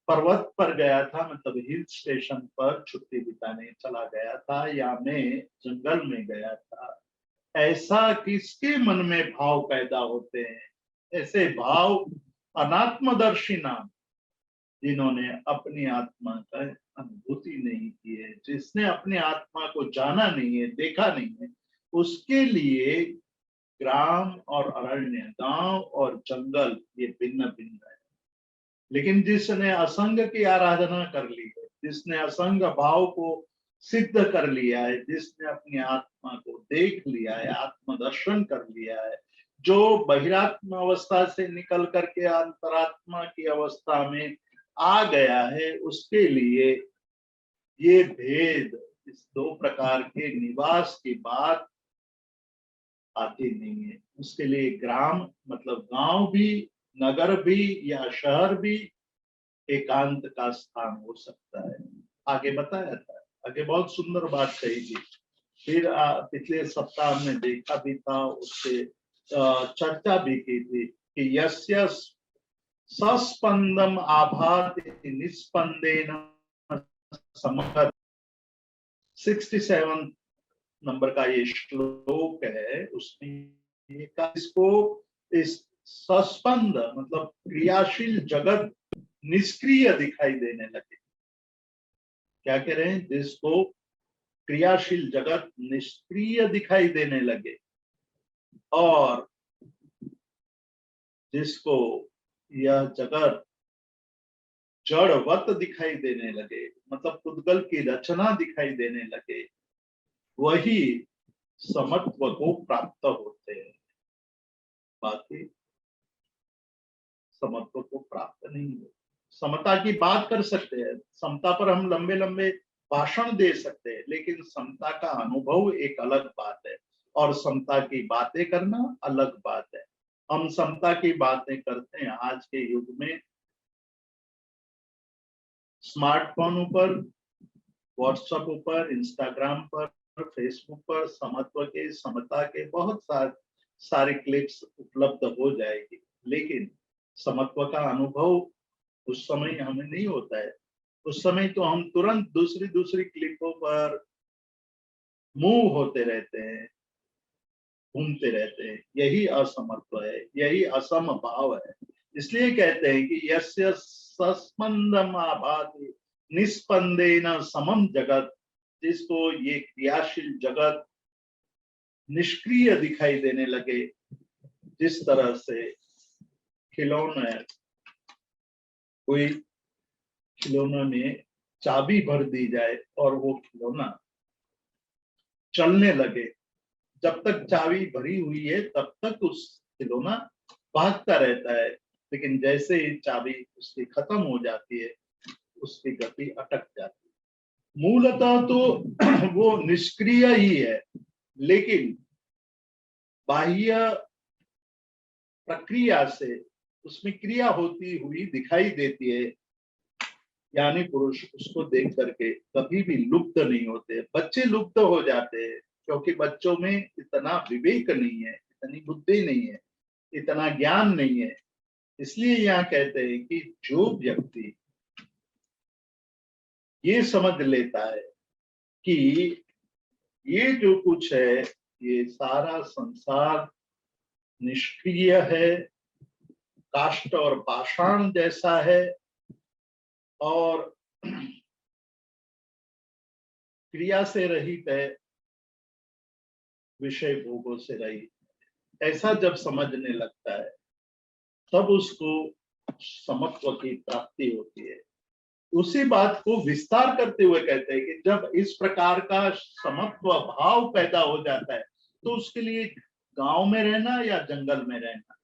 पर्वत पर गया था, मतलब हिल स्टेशन पर छुट्टी बिताने चला गया था, या मैं जंगल में गया था। ऐसा किसके मन में भाव पैदा होते हैं? ऐसे भाव अनात्मदर्शी नाम, जिन्होंने अपनी आत्मा का अनुभूति नहीं की है, जिसने अपने आत्मा को जाना नहीं है, देखा नहीं है, उसके लिए ग्राम और अरण्य, गांव और जंगल ये भिन्न भिन्न है। लेकिन जिसने असंग की आराधना कर ली है, जिसने असंग भाव को सिद्ध कर लिया है, जिसने अपनी आत्मा को देख लिया है, आत्मदर्शन कर लिया है, जो बहिरात्म अवस्था से निकल करके अंतरात्मा की अवस्था में आ गया है, उसके लिए ये भेद, इस दो प्रकार के निवास की बात आती नहीं है। उसके लिए ग्राम मतलब गांव भी, नगर भी या शहर भी एकांत का स्थान हो सकता है। आगे बताया था, आगे बहुत सुंदर बात कही थी। फिर पिछले सप्ताह हमने देखा भी था, उससे चर्चा भी की थी कि यस्य सस्पंदम आभाति निस्पंदेन समगत, 67 नंबर का ये श्लोक है, उसमें इसको इस सस्पंद मतलब क्रियाशील जगत निष्क्रिय दिखाई देने लगे। क्या कह रहे हैं? जिसको क्रियाशील जगत निष्क्रिय दिखाई देने लगे और जिसको यह जगत जड़वत दिखाई देने लगे, मतलब पुद्गल की रचना दिखाई देने लगे, वही समत्व को प्राप्त होते हैं। बाकी समत्व को प्राप्त नहीं हो। समता की बात कर सकते हैं, समता पर हम लंबे लंबे भाषण दे सकते हैं, लेकिन समता का अनुभव एक अलग बात है और समता की बातें करना अलग बात है। हम समता की बातें करते हैं आज के युग में स्मार्टफोन ऊपर, व्हाट्सएप ऊपर, इंस्टाग्राम पर, फेसबुक पर समत्व के, समता के बहुत सारे क्लिप्स उपलब्ध हो जाएगी, लेकिन समत्व का अनुभव उस समय हमें नहीं होता है। उस समय तो हम तुरंत दूसरी क्लिपों पर मूव होते रहते हैं, घूमते रहते हैं। यही असमत्व है, यही असम भाव है। इसलिए कहते हैं कि यस्य सस्पंदम आभाति निस्पंदेन समम जगत, जिसको ये क्रियाशील जगत निष्क्रिय दिखाई देने लगे, जिस तरह से खिलौने, कोई खिलौने में चाबी भर दी जाए और वो खिलौना चलने लगे। जब तक चाबी भरी हुई है तब तक उस खिलौना भागता रहता है, लेकिन जैसे ही चाबी उसकी खत्म हो जाती है उसकी गति अटक जाती है। मूलतः तो वो निष्क्रिय ही है, लेकिन बाह्य प्रक्रिया से उसमें क्रिया होती हुई दिखाई देती है। यानी पुरुष उसको देख करके कभी भी लुप्त नहीं होते। बच्चे लुप्त हो जाते हैं क्योंकि बच्चों में इतना विवेक नहीं है, इतनी बुद्धि नहीं है, इतना ज्ञान नहीं है। इसलिए यहाँ कहते हैं कि जो व्यक्ति ये समझ लेता है कि ये जो कुछ है ये सारा संसार निष्क्रिय है, काष्ठ और पाषाण जैसा है और क्रिया से रहित है, विषय भोगों से रहित, ऐसा जब समझने लगता है तब उसको समत्व की प्राप्ति होती है। उसी बात को विस्तार करते हुए कहते हैं कि जब इस प्रकार का समत्व भाव पैदा हो जाता है तो उसके लिए गांव में रहना या जंगल में रहना,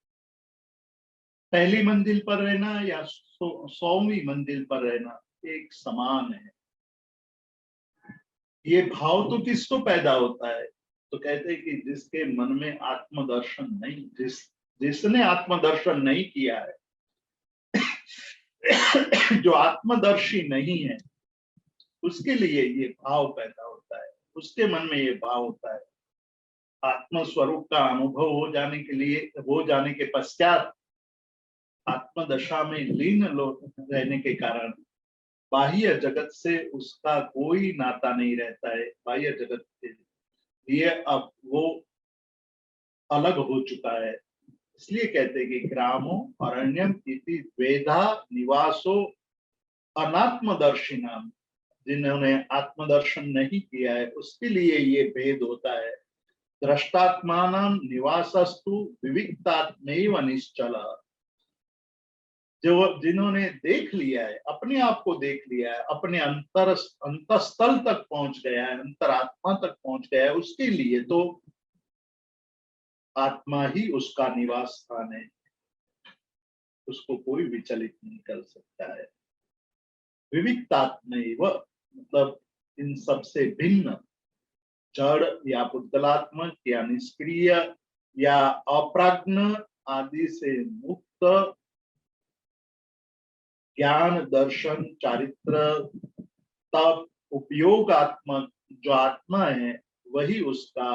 पहली मंजिल पर रहना या 100वीं मंजिल पर रहना एक समान है। ये भाव तो किसको पैदा होता है? तो कहते हैं कि जिसके मन में आत्मदर्शन नहीं, जिसने आत्मदर्शन नहीं किया है, जो आत्मदर्शी नहीं है, उसके लिए ये भाव पैदा होता है, उसके मन में ये भाव होता है। आत्म स्वरूप का अनुभव हो जाने के पश्चात आत्मदशा में लीन रहने के कारण बाह्य जगत से उसका कोई नाता नहीं रहता है। बाह्य जगत के लिए अब वो अलग हो चुका है। इसलिए कहते हैं कि ग्रामो अरण्यम इति द्वेधा निवासो अनात्मदर्शिनाम, जिन्होंने आत्मदर्शन नहीं किया है उसके लिए ये भेद होता है। दृष्टात्मानां निवासस्तु विविक्तात्मैव निश्चल, जो जिन्होंने देख लिया है, अपने आप को देख लिया है, अपने अंतस्थल तक पहुंच गया है, अंतरात्मा तक पहुंच गया है, उसके लिए तो आत्मा ही उसका निवास स्थान है, उसको कोई विचलित नहीं कर सकता है। विविक्तात्मैव मतलब इन सबसे भिन्न, जड़ या बुद्धलात्मक या निष्क्रिय या अप्राज्ञ आदि से मुक्त, ज्ञान दर्शन चारित्र तप उपयोगात्मक जो आत्मा है वही उसका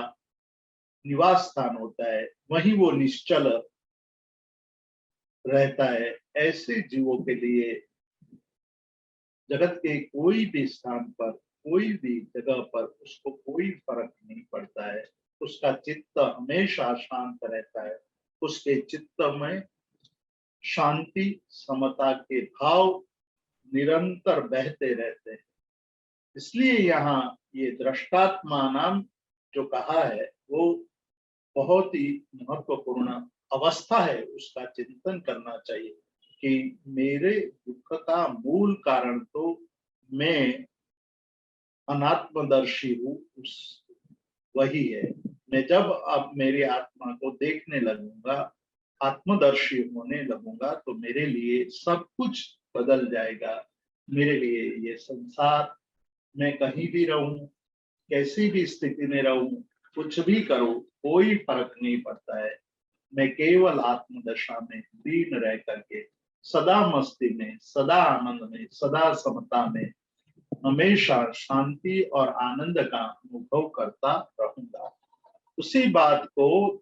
निवास स्थान होता है, वही वो निश्चल रहता है। ऐसे जीवों के लिए जगत के कोई भी स्थान पर, कोई भी जगह पर उसको कोई फर्क नहीं पड़ता है। उसका चित्त हमेशा शांत रहता है, उसके चित्त में शांति समता के भाव निरंतर बहते रहते हैं। इसलिए यहाँ ये दृष्टात्मा नाम जो कहा है वो बहुत ही महत्वपूर्ण अवस्था है, उसका चिंतन करना चाहिए कि मेरे दुख का मूल कारण तो मैं अनात्मदर्शी हूँ, उस वही है। मैं जब अब मेरी आत्मा को देखने लगूंगा, आत्मदर्शी होने लगूंगा, तो मेरे लिए सब कुछ बदल जाएगा। मेरे लिए ये संसार, मैं कहीं भी रहूं, कैसी भी स्थिति में रहूं, कुछ भी करूं, कोई फर्क नहीं पड़ता है। मैं केवल आत्मदशा में लीन रह करके सदा मस्ती में, सदा आनंद में, सदा समता में, हमेशा शांति और आनंद का अनुभव करता रहूंगा। उसी बात को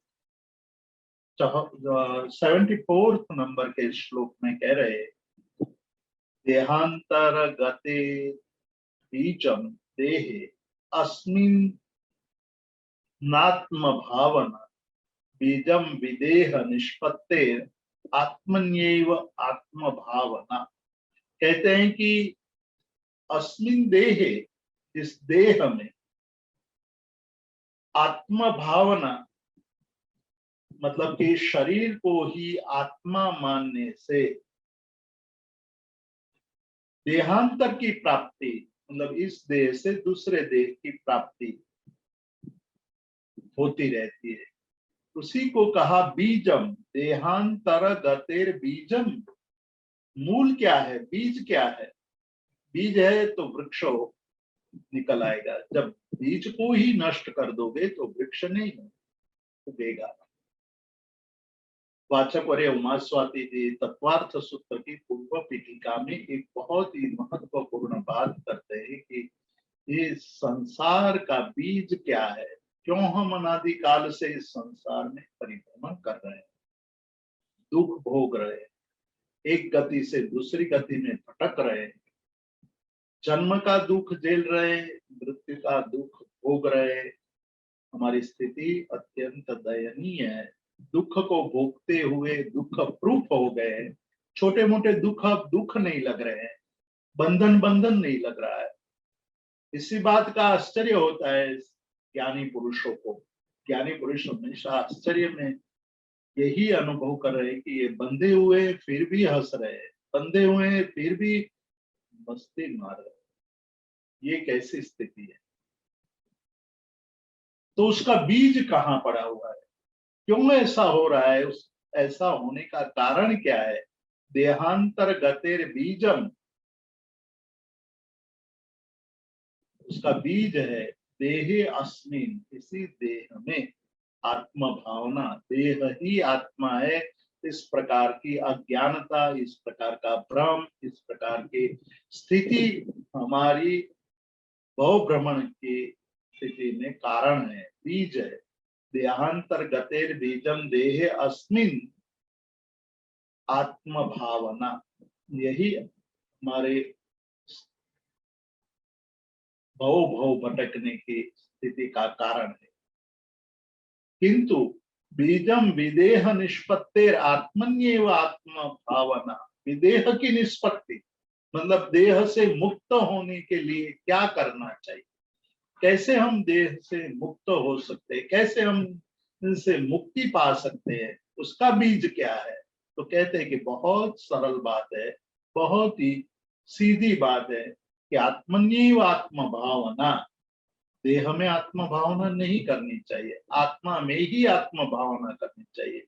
74 नंबर के श्लोक में कह रहे, देहांतर गते बीजम देहे अस्मिन् नात्म भावना बीजम विदेह निष्पत्ते आत्मन्येव आत्म भावना। कहते हैं कि अस्मिन् देहे, इस देह में, आत्म भावना मतलब कि शरीर को ही आत्मा मानने से देहांतर की प्राप्ति, मतलब इस देह से दूसरे देह की प्राप्ति, होती रहती है। उसी को कहा बीजम, देहांतर गतेर बीजम। मूल क्या है, बीज क्या है? बीज है तो वृक्ष निकल आएगा। जब बीज को ही नष्ट कर दोगे तो वृक्ष नहीं उगेगा। वाचक और उमा स्वाति जी तत्वार्थ सूत्र की पूर्व पीठिका में एक बहुत ही महत्वपूर्ण बात करते हैं कि ये संसार का बीज क्या है, क्यों हम अनादिकाल से इस संसार में परिभ्रमण कर रहे हैं, दुख भोग रहे हैं, एक गति से दूसरी गति में भटक रहे हैं, जन्म का दुख झेल रहे हैं, मृत्यु का दुख भोग रहे हैं। हमारी स्थिति अत्यंत दयनीय है। दुख को भोगते हुए दुख प्रूफ हो गए। छोटे मोटे दुख अब दुख नहीं लग रहे हैं, बंधन बंधन नहीं लग रहा है। इसी बात का आश्चर्य होता है ज्ञानी पुरुषों को। ज्ञानी पुरुष हमेशा आश्चर्य में यही अनुभव कर रहे हैं कि ये बंधे हुए फिर भी हंस रहे हैं, बंधे हुए फिर भी मस्ती मार रहे हैं। ये कैसी स्थिति है? तो उसका बीज कहाँ पड़ा हुआ है? क्यों ऐसा हो रहा है? उस ऐसा होने का कारण क्या है? देहांतर गतेर बीजम, उसका बीज है देहे अस्मिन, इसी देह में आत्म भावना। देह ही आत्मा है। इस प्रकार की अज्ञानता, इस प्रकार का भ्रम, इस प्रकार की स्थिति हमारी भवभ्रमण की स्थिति में कारण है, बीज है। देहांतर गतेर बीजम देहे अस्मिन आत्म भावना, यही हमारे भव भव भटकने की स्थिति का कारण है। किंतु बीजम विदेह निष्पत्तिर आत्मन्येव आत्म भावना। विदेह की निष्पत्ति मतलब देह से मुक्त होने के लिए क्या करना चाहिए, कैसे हम देह से मुक्त हो सकते हैं, कैसे हम इनसे मुक्ति पा सकते हैं, उसका बीज क्या है? तो कहते हैं कि बहुत सरल बात है, बहुत ही सीधी बात है कि आत्मन्येव आत्म भावना। देह में आत्म भावना नहीं करनी चाहिए, आत्मा में ही आत्म भावना करनी चाहिए।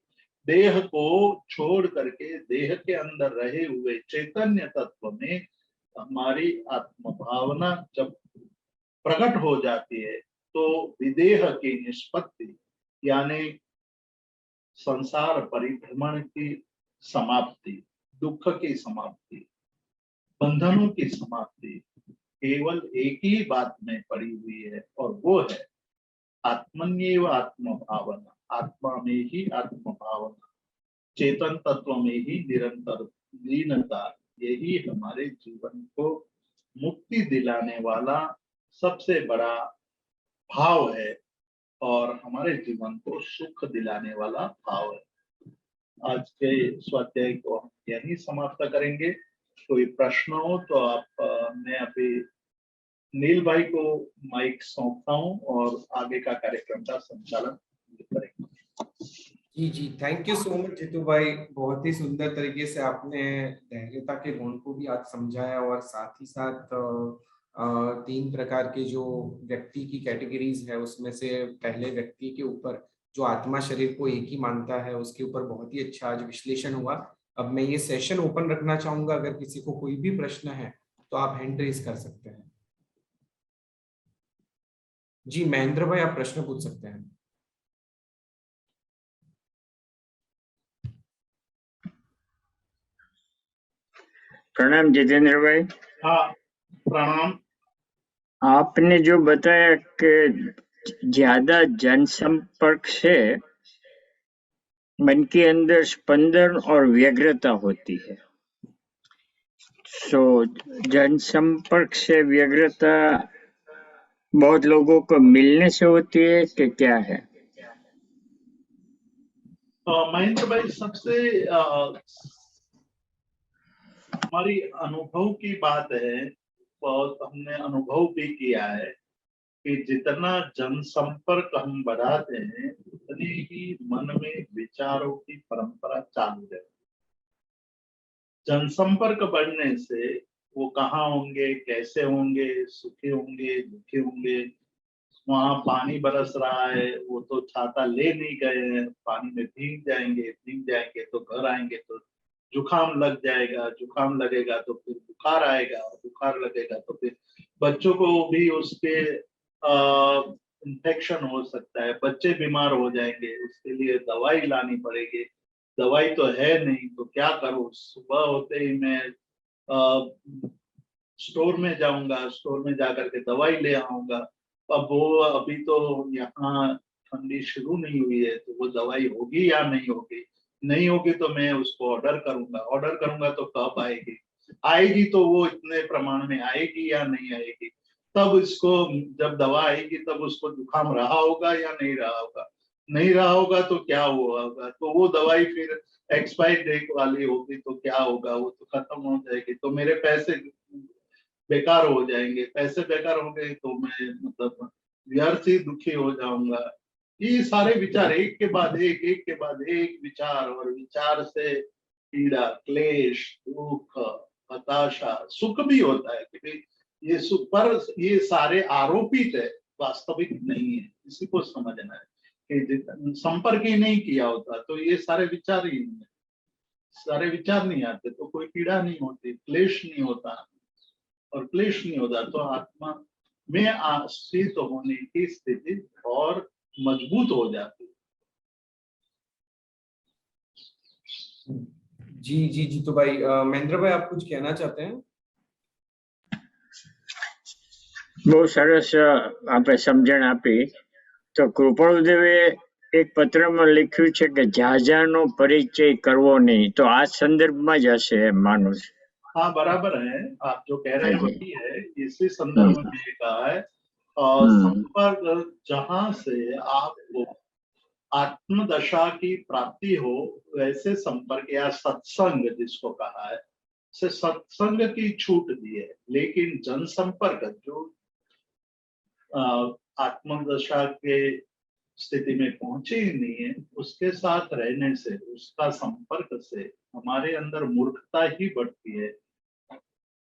देह को छोड़ करके देह के अंदर रहे हुए चैतन्य तत्व में हमारी आत्म भावना जब प्रकट हो जाती है तो विदेह की निष्पत्ति यानी संसार परिभ्रमण की समाप्ति, दुख की समाप्ति, बंधनों की समाप्ति केवल एक ही बात में पड़ी हुई है, और वो है आत्मन्येव आत्म भावना। आत्मा में ही आत्म भावना, चेतन तत्व में ही निरंतर लीनता, यही हमारे जीवन को मुक्ति दिलाने वाला सबसे बड़ा भाव है और हमारे जीवन को सुख दिलाने वाला भाव है। आज के स्वाध्याय को हम यही समाप्त करेंगे। कोई प्रश्न हो तो आप मैं अभी नील भाई को माइक सौंपता हूँ और आगे का कार्यक्रम का संचालन करेंगे। जी जी, thank you so much Jitu भाई। बहुत ही सुंदर तरीके से आपने धैर्यता के गुण को भी आज समझाया और साथ ही साथ तीन प्रकार के जो व्यक्ति की कैटेगरीज है उसमें से पहले व्यक्ति के ऊपर जो आत्मा शरीर को एक ही मानता है उसके ऊपर बहुत ही अच्छा आज विश्लेषण हुआ। अब मैं ये सेशन ओपन रखना चाहूंगा, अगर किसी को कोई भी प्रश्न है तो आप हैंड रेज कर सकते हैं। जी महेंद्र भाई, आप प्रश्न पूछ सकते हैं। प्रणाम जितेंद्र भाई। हाँ प्रणाम। आपने जो बताया कि ज्यादा जनसंपर्क से मन के अंदर स्पंदन और व्यग्रता होती है, जनसंपर्क से व्यग्रता बहुत लोगों को मिलने से होती है कि क्या है? महेंद्र भाई, सबसे हमारी अनुभव की बात है, बहुत हमने अनुभव भी किया है कि जितना जनसंपर्क हम बढ़ाते हैं उतनी ही मन में विचारों की परंपरा चालू है। जनसंपर्क बढ़ने से वो कहाँ होंगे, कैसे होंगे, सुखी होंगे, दुखी होंगे, वहां पानी बरस रहा है, वो तो छाता ले नहीं गए हैं, पानी में भीग जाएंगे तो घर आएंगे तो जुकाम लग जाएगा, जुकाम लगेगा तो फिर बुखार आएगा, बुखार लगेगा तो फिर बच्चों को भी उसके इन्फेक्शन हो सकता है, बच्चे बीमार हो जाएंगे, उसके लिए दवाई लानी पड़ेगी। दवाई तो है नहीं तो क्या करूं, सुबह होते ही मैं स्टोर में जाऊंगा, स्टोर में जाकर के दवाई ले आऊंगा। अब वो अभी तो यहाँ ठंडी शुरू नहीं हुई है, तो वो दवाई होगी या नहीं होगी, नहीं होगी तो मैं उसको ऑर्डर करूंगा तो कब आएगी, आएगी तो वो इतने प्रमाण में आएगी या नहीं आएगी, तब इसको जब दवा आएगी तब उसको जुकाम रहा होगा या नहीं रहा होगा, नहीं रहा होगा तो क्या हुआ होगा, तो वो दवाई फिर एक्सपायर डेट वाली होगी तो क्या होगा, वो तो खत्म हो जाएगी, तो मेरे पैसे बेकार हो जाएंगे, पैसे बेकार हो गए तो मैं मतलब व्यर्थ ही दुखी हो जाऊंगा। ये सारे विचार एक के बाद एक के बाद एक विचार, और विचार से पीड़ा, क्लेश, दुख, हताशा, सुख भी होता है कि भाई ये सुख, पर ये सारे आरोपित है, वास्तविक नहीं है, इसी को समझना है कि संपर्क ही नहीं किया होता तो ये सारे विचार ही नहीं है, सारे विचार नहीं आते तो कोई पीड़ा नहीं होती, क्लेश नहीं होता, और क्लेश नहीं होता तो आत्मा में आश्रित होने की स्थिति और मजबूत हो जाती। जी जी जी, तो भाई महेंद्र भाई आप कुछ कहना चाहते हैं? બહુ સરસ આપણે સમજણ આપી. તો કૃપાળુદેવે એક પત્રમાં લખ્યું છે કે જાજાનો પરિચય करवो नहीं, तो આ સંદર્ભમાં જ હશે એમ માનું છું. हाँ बराबर है, आप जो कह रहे हैं हाँ जी. वही है, इसी संदर्भ में ये कहा है। और संपर्क जहां से आपको आत्मदशा की प्राप्ति हो, वैसे संपर्क या सत्संग जिसको कहा है, से सत्संग की छूट दी है, लेकिन जनसंपर्क जो आत्मदशा के स्थिति में पहुंचे ही नहीं है, उसके साथ रहने से, उसका संपर्क से हमारे अंदर मूर्खता ही बढ़ती है,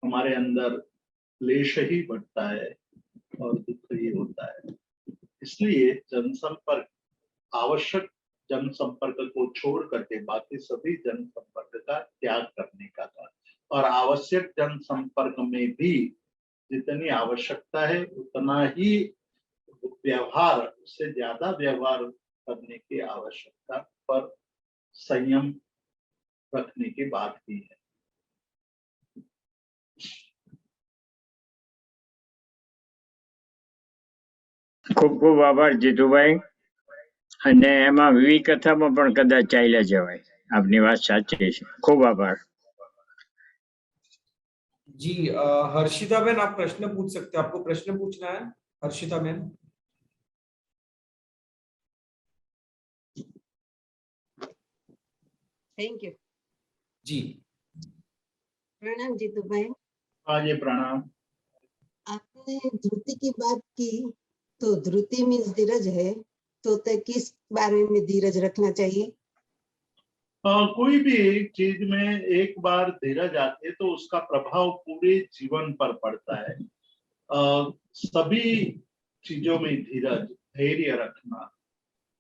हमारे अंदर क्लेश ही बढ़ता है और दुख ही होता है। इसलिए जनसंपर्क आवश्यक, जनसंपर्क को छोड़ करके बाकी सभी जनसंपर्क का त्याग करने का था, और आवश्यक जनसंपर्क में भी जितनी आवश्यकता है उतना ही व्यवहार, उससे ज्यादा व्यवहार करने की आवश्यकता पर संयम रखने की बात की है। ખૂબ ખૂબ આભાર જીતુભાઈ. અને એમાં વિવિધ કથામાં પણ કદાચ ચાલ્યા જવાય. આપની વાત સાચી છે. ખૂબ આભાર. जी हर्षिता बहन आप प्रश्न पूछ सकते हैं, आपको प्रश्न पूछना है हर्षिता बहन? थैंक यू जी। प्रणाम जीतू भाई। हाँ जी प्रणाम। आपने धृति की बात की, तो धृति मीन्स धीरज है, तो किस बारे में धीरज रखना चाहिए? कोई भी चीज में एक बार धीरज आती है तो उसका प्रभाव पूरे जीवन पर पड़ता है। सभी चीजों में धीरज, धैर्य रखना,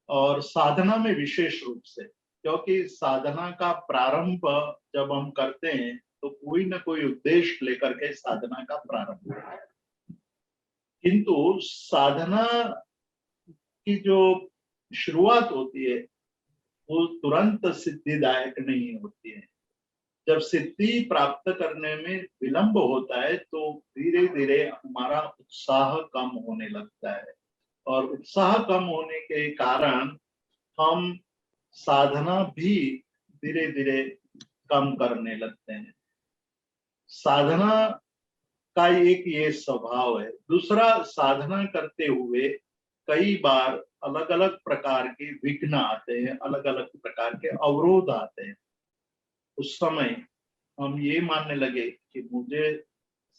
और साधना में विशेष रूप से, क्योंकि साधना का प्रारंभ जब हम करते हैं तो कोई ना कोई उद्देश्य लेकर के साधना का प्रारंभ होता है, किंतु साधना की जो शुरुआत होती है वो तुरंत सिद्धिदायक नहीं होती है। जब सिद्धि प्राप्त करने में विलंब होता है तो धीरे धीरे हमारा उत्साह कम होने लगता है, और उत्साह कम होने के कारण हम साधना भी धीरे धीरे कम करने लगते हैं। साधना का एक ये स्वभाव है। दूसरा, साधना करते हुए कई बार अलग अलग प्रकार के विघ्न आते हैं, अलग अलग प्रकार के अवरोध आते हैं। उस समय हम ये मानने लगे कि मुझे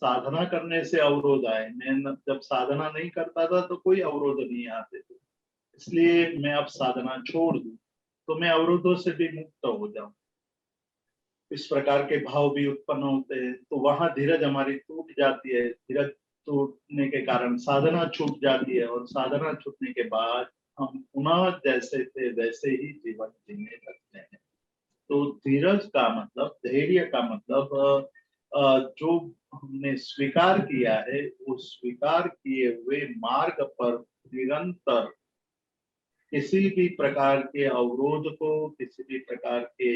साधना करने से अवरोध आए, मैं जब साधना नहीं करता था तो कोई अवरोध नहीं आते थे, इसलिए मैं अब साधना छोड़ दूं तो मैं अवरोधों से भी मुक्त हो जाऊं। इस प्रकार के भाव भी उत्पन्न होते हैं, तो वहां धीरज हमारी टूट जाती है, धीरज टूटने के कारण साधना छूट जाती है, और साधना छूटने के बाद हम पुनः जैसे थे वैसे ही जीवन जीने लगते हैं। तो धीरज का मतलब, धैर्य का मतलब जो हमने स्वीकार किया है, उस स्वीकार किए हुए मार्ग पर निरंतर किसी भी प्रकार के अवरोध को, किसी भी प्रकार के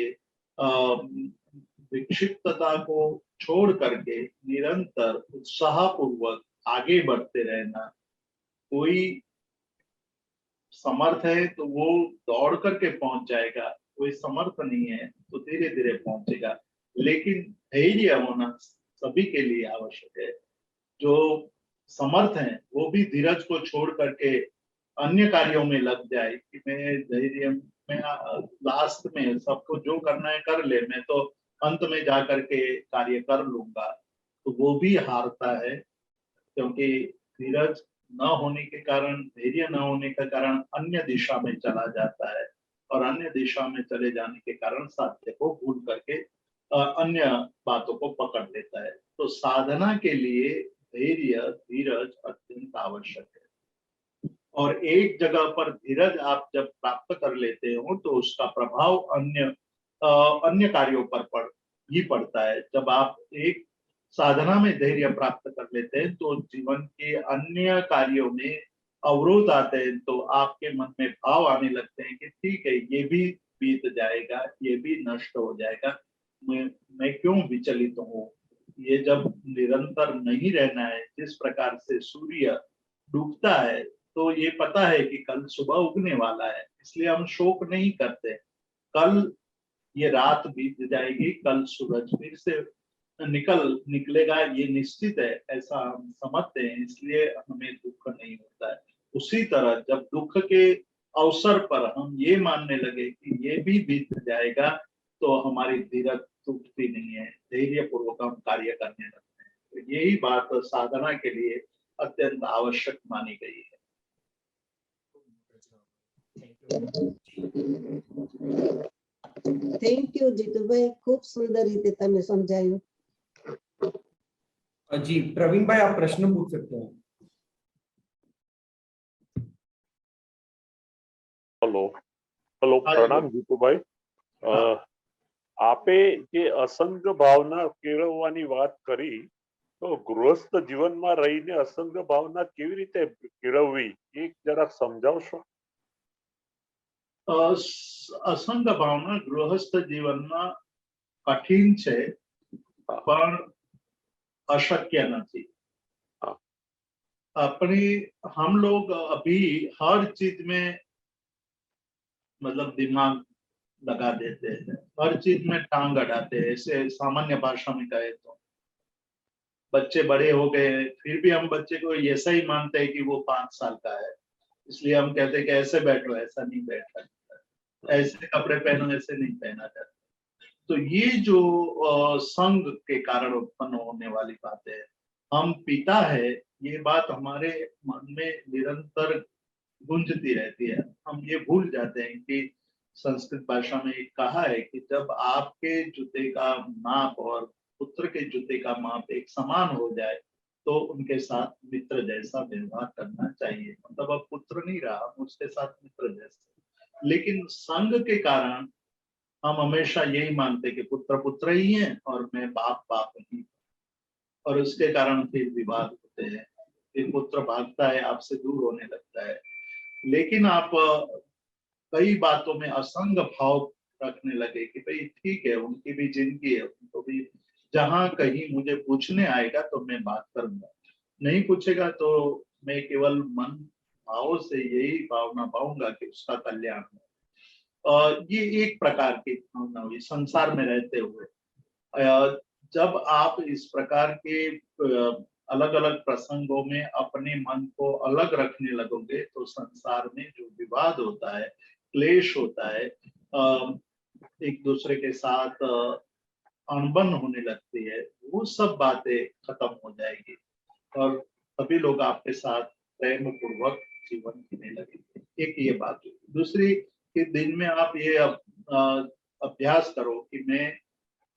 विक्षिप्तता को छोड़ करके निरंतर उत्साहपूर्वक आगे बढ़ते रहना। कोई समर्थ है तो वो दौड़ करके पहुंच जाएगा, कोई समर्थ नहीं है तो धीरे धीरे पहुंचेगा, लेकिन धैर्य होना सभी के लिए आवश्यक है। जो समर्थ हैं वो भी धीरज को छोड़ करके अन्य कार्यों में लग जाए कि मैं धैर्य में लास्ट में सबको जो करना है कर ले, मैं तो अंत में जा करके कार्य कर लूंगा, तो वो भी हारता है। क्योंकि धीरज न होने के कारण, धैर्य न होने के कारण अन्य दिशा में चला जाता है, और अन्य दिशा में चले जाने के कारण साध्य को भूल करके अन्य बातों को पकड़ लेता है। तो साधना के लिए धैर्य, धीरज अत्यंत आवश्यक है। और एक जगह पर धीरज आप जब प्राप्त कर लेते हो तो उसका प्रभाव अन्य कार्यों पर ही पड़ता है। जब आप एक साधना में धैर्य प्राप्त कर लेते हैं तो जीवन के अन्य कार्यों में अवरोध आते हैं, तो आपके मन में भाव आने लगते हैं कि ठीक है, ये भी बीत जाएगा, ये भी नष्ट हो जाएगा, मैं क्यों विचलित हूँ। ये जब निरंतर नहीं रहना है, जिस प्रकार से सूर्य डूबता है तो ये पता है कि कल सुबह उगने वाला है, इसलिए हम शोक नहीं करते। कल ये रात बीत जाएगी, कल सूरज फिर से निकलेगा, ये निश्चित है, ऐसा हम समझते हैं, इसलिए हमें दुख नहीं होता है। उसी तरह जब दुख के अवसर पर हम ये मानने लगे कि ये भी बीत जाएगा, तो हमारी धीरज टूटती नहीं है, धैर्य पूर्वक हम कार्य करने लगते हैं। तो यही बात साधना के लिए अत्यंत आवश्यक मानी गई है। થેન્ક યુ જીતુભાઈ, ખૂબ સુંદર રીતે તમે સમજાયું। जी प्रवीण भाई, आप प्रश्न पूछ सकते हैं। हेलो हेलो, प्रणाम जीतूभाई। आपे जे असंग भावना केळवવાની વાત કરી, તો ગૃહસ્થ જીવનમાં રહીને અસંગ ભાવના કેવી રીતે કેળવવી એ જરાક સમજાવશો? असंग भावना गृहस्थ जीवનમાં કઠિન છે, પણ अशक्य नहीं। अपनी हम लोग अभी हर चीज में मतलब दिमाग लगा देते हैं, हर चीज में टांग अड़ाते हैं। ऐसे सामान्य भाषा में कहे तो बच्चे बड़े हो गए फिर भी हम बच्चे को ऐसा ही मानते हैं कि वो 5 साल का है, इसलिए हम कहते हैं कि ऐसे बैठो, ऐसा नहीं बैठा, ऐसे कपड़े पहनो, ऐसे नहीं पहना जाता। तो ये जो संग के कारण उत्पन्न होने वाली बातें है, हम पिता है, ये बात हमारे मन में निरंतर गूंजती रहती है। हम ये भूल जाते हैं कि संस्कृत भाषा में एक कहा है कि जब आपके जूते का माप और पुत्र के जूते का माप एक समान हो जाए तो उनके साथ मित्र जैसा व्यवहार करना चाहिए। मतलब अब पुत्र नहीं रहा, उसके साथ मित्र जैसा। लेकिन संग के कारण हम हमेशा यही मानते कि पुत्र पुत्र ही है और मैं बाप बाप ही, और उसके कारण फिर विवाद होते हैं, फिर पुत्र भागता है, आपसे दूर होने लगता है। लेकिन आप कई बातों में असंग भाव रखने लगे कि भाई ठीक है, उनकी भी जिंदगी है, उनको भी जहां कहीं मुझे पूछने आएगा तो मैं बात करूंगा, नहीं पूछेगा तो मैं केवल मन भाव से यही भावना पाऊंगा कि उसका कल्याण हो। ये एक प्रकार की भावना हुई संसार में रहते हुए। जब आप इस प्रकार के अलग अलग प्रसंगों में अपने मन को अलग रखने लगोगे तो संसार में जो विवाद होता है, क्लेश होता है, एक दूसरे के साथ अनबन होने लगती है, वो सब बातें खत्म हो जाएगी और सभी लोग आपके साथ प्रेम पूर्वक जीवन जीने लगेंगे। एक ये बात। दूसरी कि दिन में आप ये अभ्यास करो कि मैं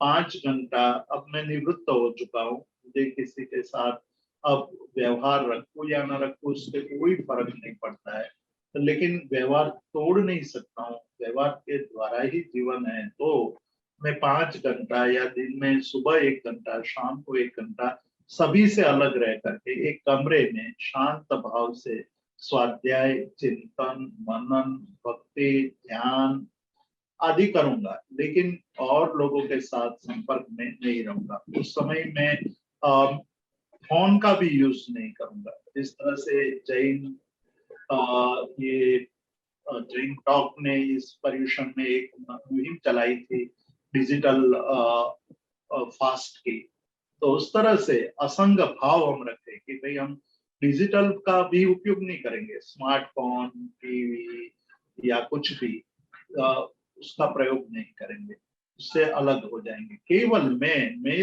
5 घंटा, अब मैं निवृत्त हो चुका हूँ, मुझे किसी के साथ अब व्यवहार रखो या ना रखो उससे कोई फर्क नहीं पड़ता है, लेकिन व्यवहार तोड़ नहीं सकता हूँ, व्यवहार के द्वारा ही जीवन है। तो मैं 5 घंटा या दिन में सुबह 1 घंटा, शाम को 1 घंटा सभी से अलग रह करके एक कमरे में शांत भाव से स्वाध्याय, चिंतन, मनन, भक्ति, ध्यान आदि करूंगा, लेकिन और लोगों के साथ संपर्क में नहीं रहूंगा। उस समय मैं फोन का भी यूज नहीं करूंगा। इस तरह से जैन जैन टॉक ने इस पर्यूषण में एक मुहिम चलाई थी डिजिटल फास्ट की। तो उस तरह से असंग भाव हम रखें कि भाई हम डिजिटल का भी उपयोग नहीं करेंगे, स्मार्टफोन, टीवी या कुछ भी उसका प्रयोग नहीं करेंगे, उससे अलग हो जाएंगे। केवल मैं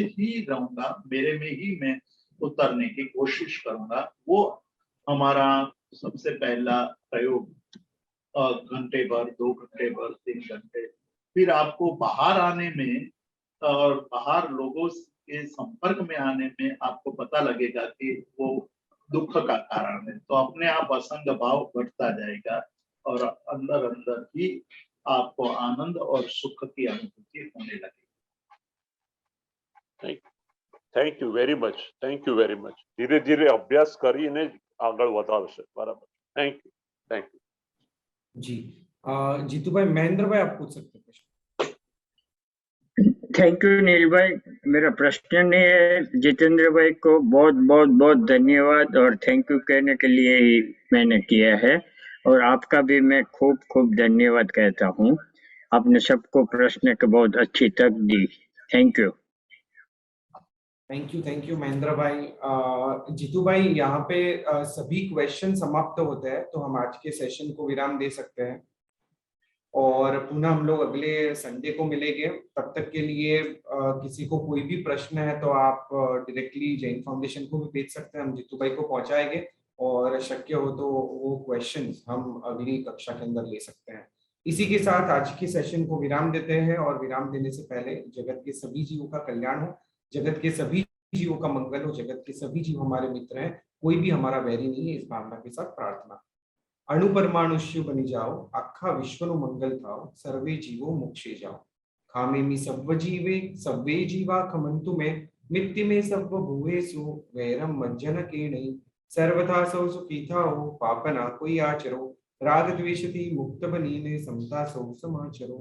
ही रहूंगा, मेरे में ही मैं उतरने की कोशिश करूंगा। वो हमारा सबसे पहला प्रयोग, घंटे भर, 2 घंटे भर, 3 घंटे। फिर आपको बाहर आने में और बाहर लोगों के संपर्क में आने में आपको पता लगेगा कि वो दुख का कारण है, तो अपने आप असंग भाव बढ़ता जाएगा और अंदर अंदर ही आपको आनंद और सुख की अनुभूति होने लगेगी। Thank you very much, thank you very much. धीरे धीरे अभ्यास करीने આગળ વધારશે, बराबर। थैंक यू, थैंक यू जी। जीतू भाई, महेंद्र भाई आप पूछ सकते हैं। थैंक यू नील भाई। मेरा प्रश्न नहीं है। जितेंद्र भाई को बहुत बहुत बहुत धन्यवाद और थैंक यू कहने के लिए ही मैंने किया है, और आपका भी मैं खूब खूब धन्यवाद कहता हूँ। आपने सबको प्रश्न के बहुत अच्छी तक दी। Thank you. Thank you Mahendra भाई। जीतू भाई, यहाँ पे सभी क्वेश्चन समाप्त होते हैं, तो हम आज के सेशन को विराम दे सकते हैं और पुनः हम लोग अगले संडे को मिलेंगे। तब तक के लिए किसी को कोई भी प्रश्न है तो आप डायरेक्टली जैन फाउंडेशन को भी भेज सकते हैं, हम जीतू भाई को पहुंचाएंगे और शक्य हो तो वो क्वेश्चंस हम अगली कक्षा के अंदर ले सकते हैं। इसी के साथ आज के सेशन को विराम देते हैं, और विराम देने से पहले जगत के सभी जीवों का कल्याण हो, जगत के सभी जीवों का मंगल हो, जगत के सभी जीव हमारे मित्र हैं, कोई भी हमारा वैरी नहीं है, इस भावना के साथ प्रार्थना। अणु परमाणुष्य बनी जाओ, आखा विश्वनु मंगल थाओ, सर्वे जीवो मोक्षे जाओ। खामेमि सब्व जीवे सब्वे जीवा खमंतु में, मित्ति में सब्व भुवेषु वैरम मज्जन केणि। सर्वथा सौ सुखी थाओ, पाप ना कोई आचरो, राग द्वेषति मुक्त बनीने, समता सौ समाचरो।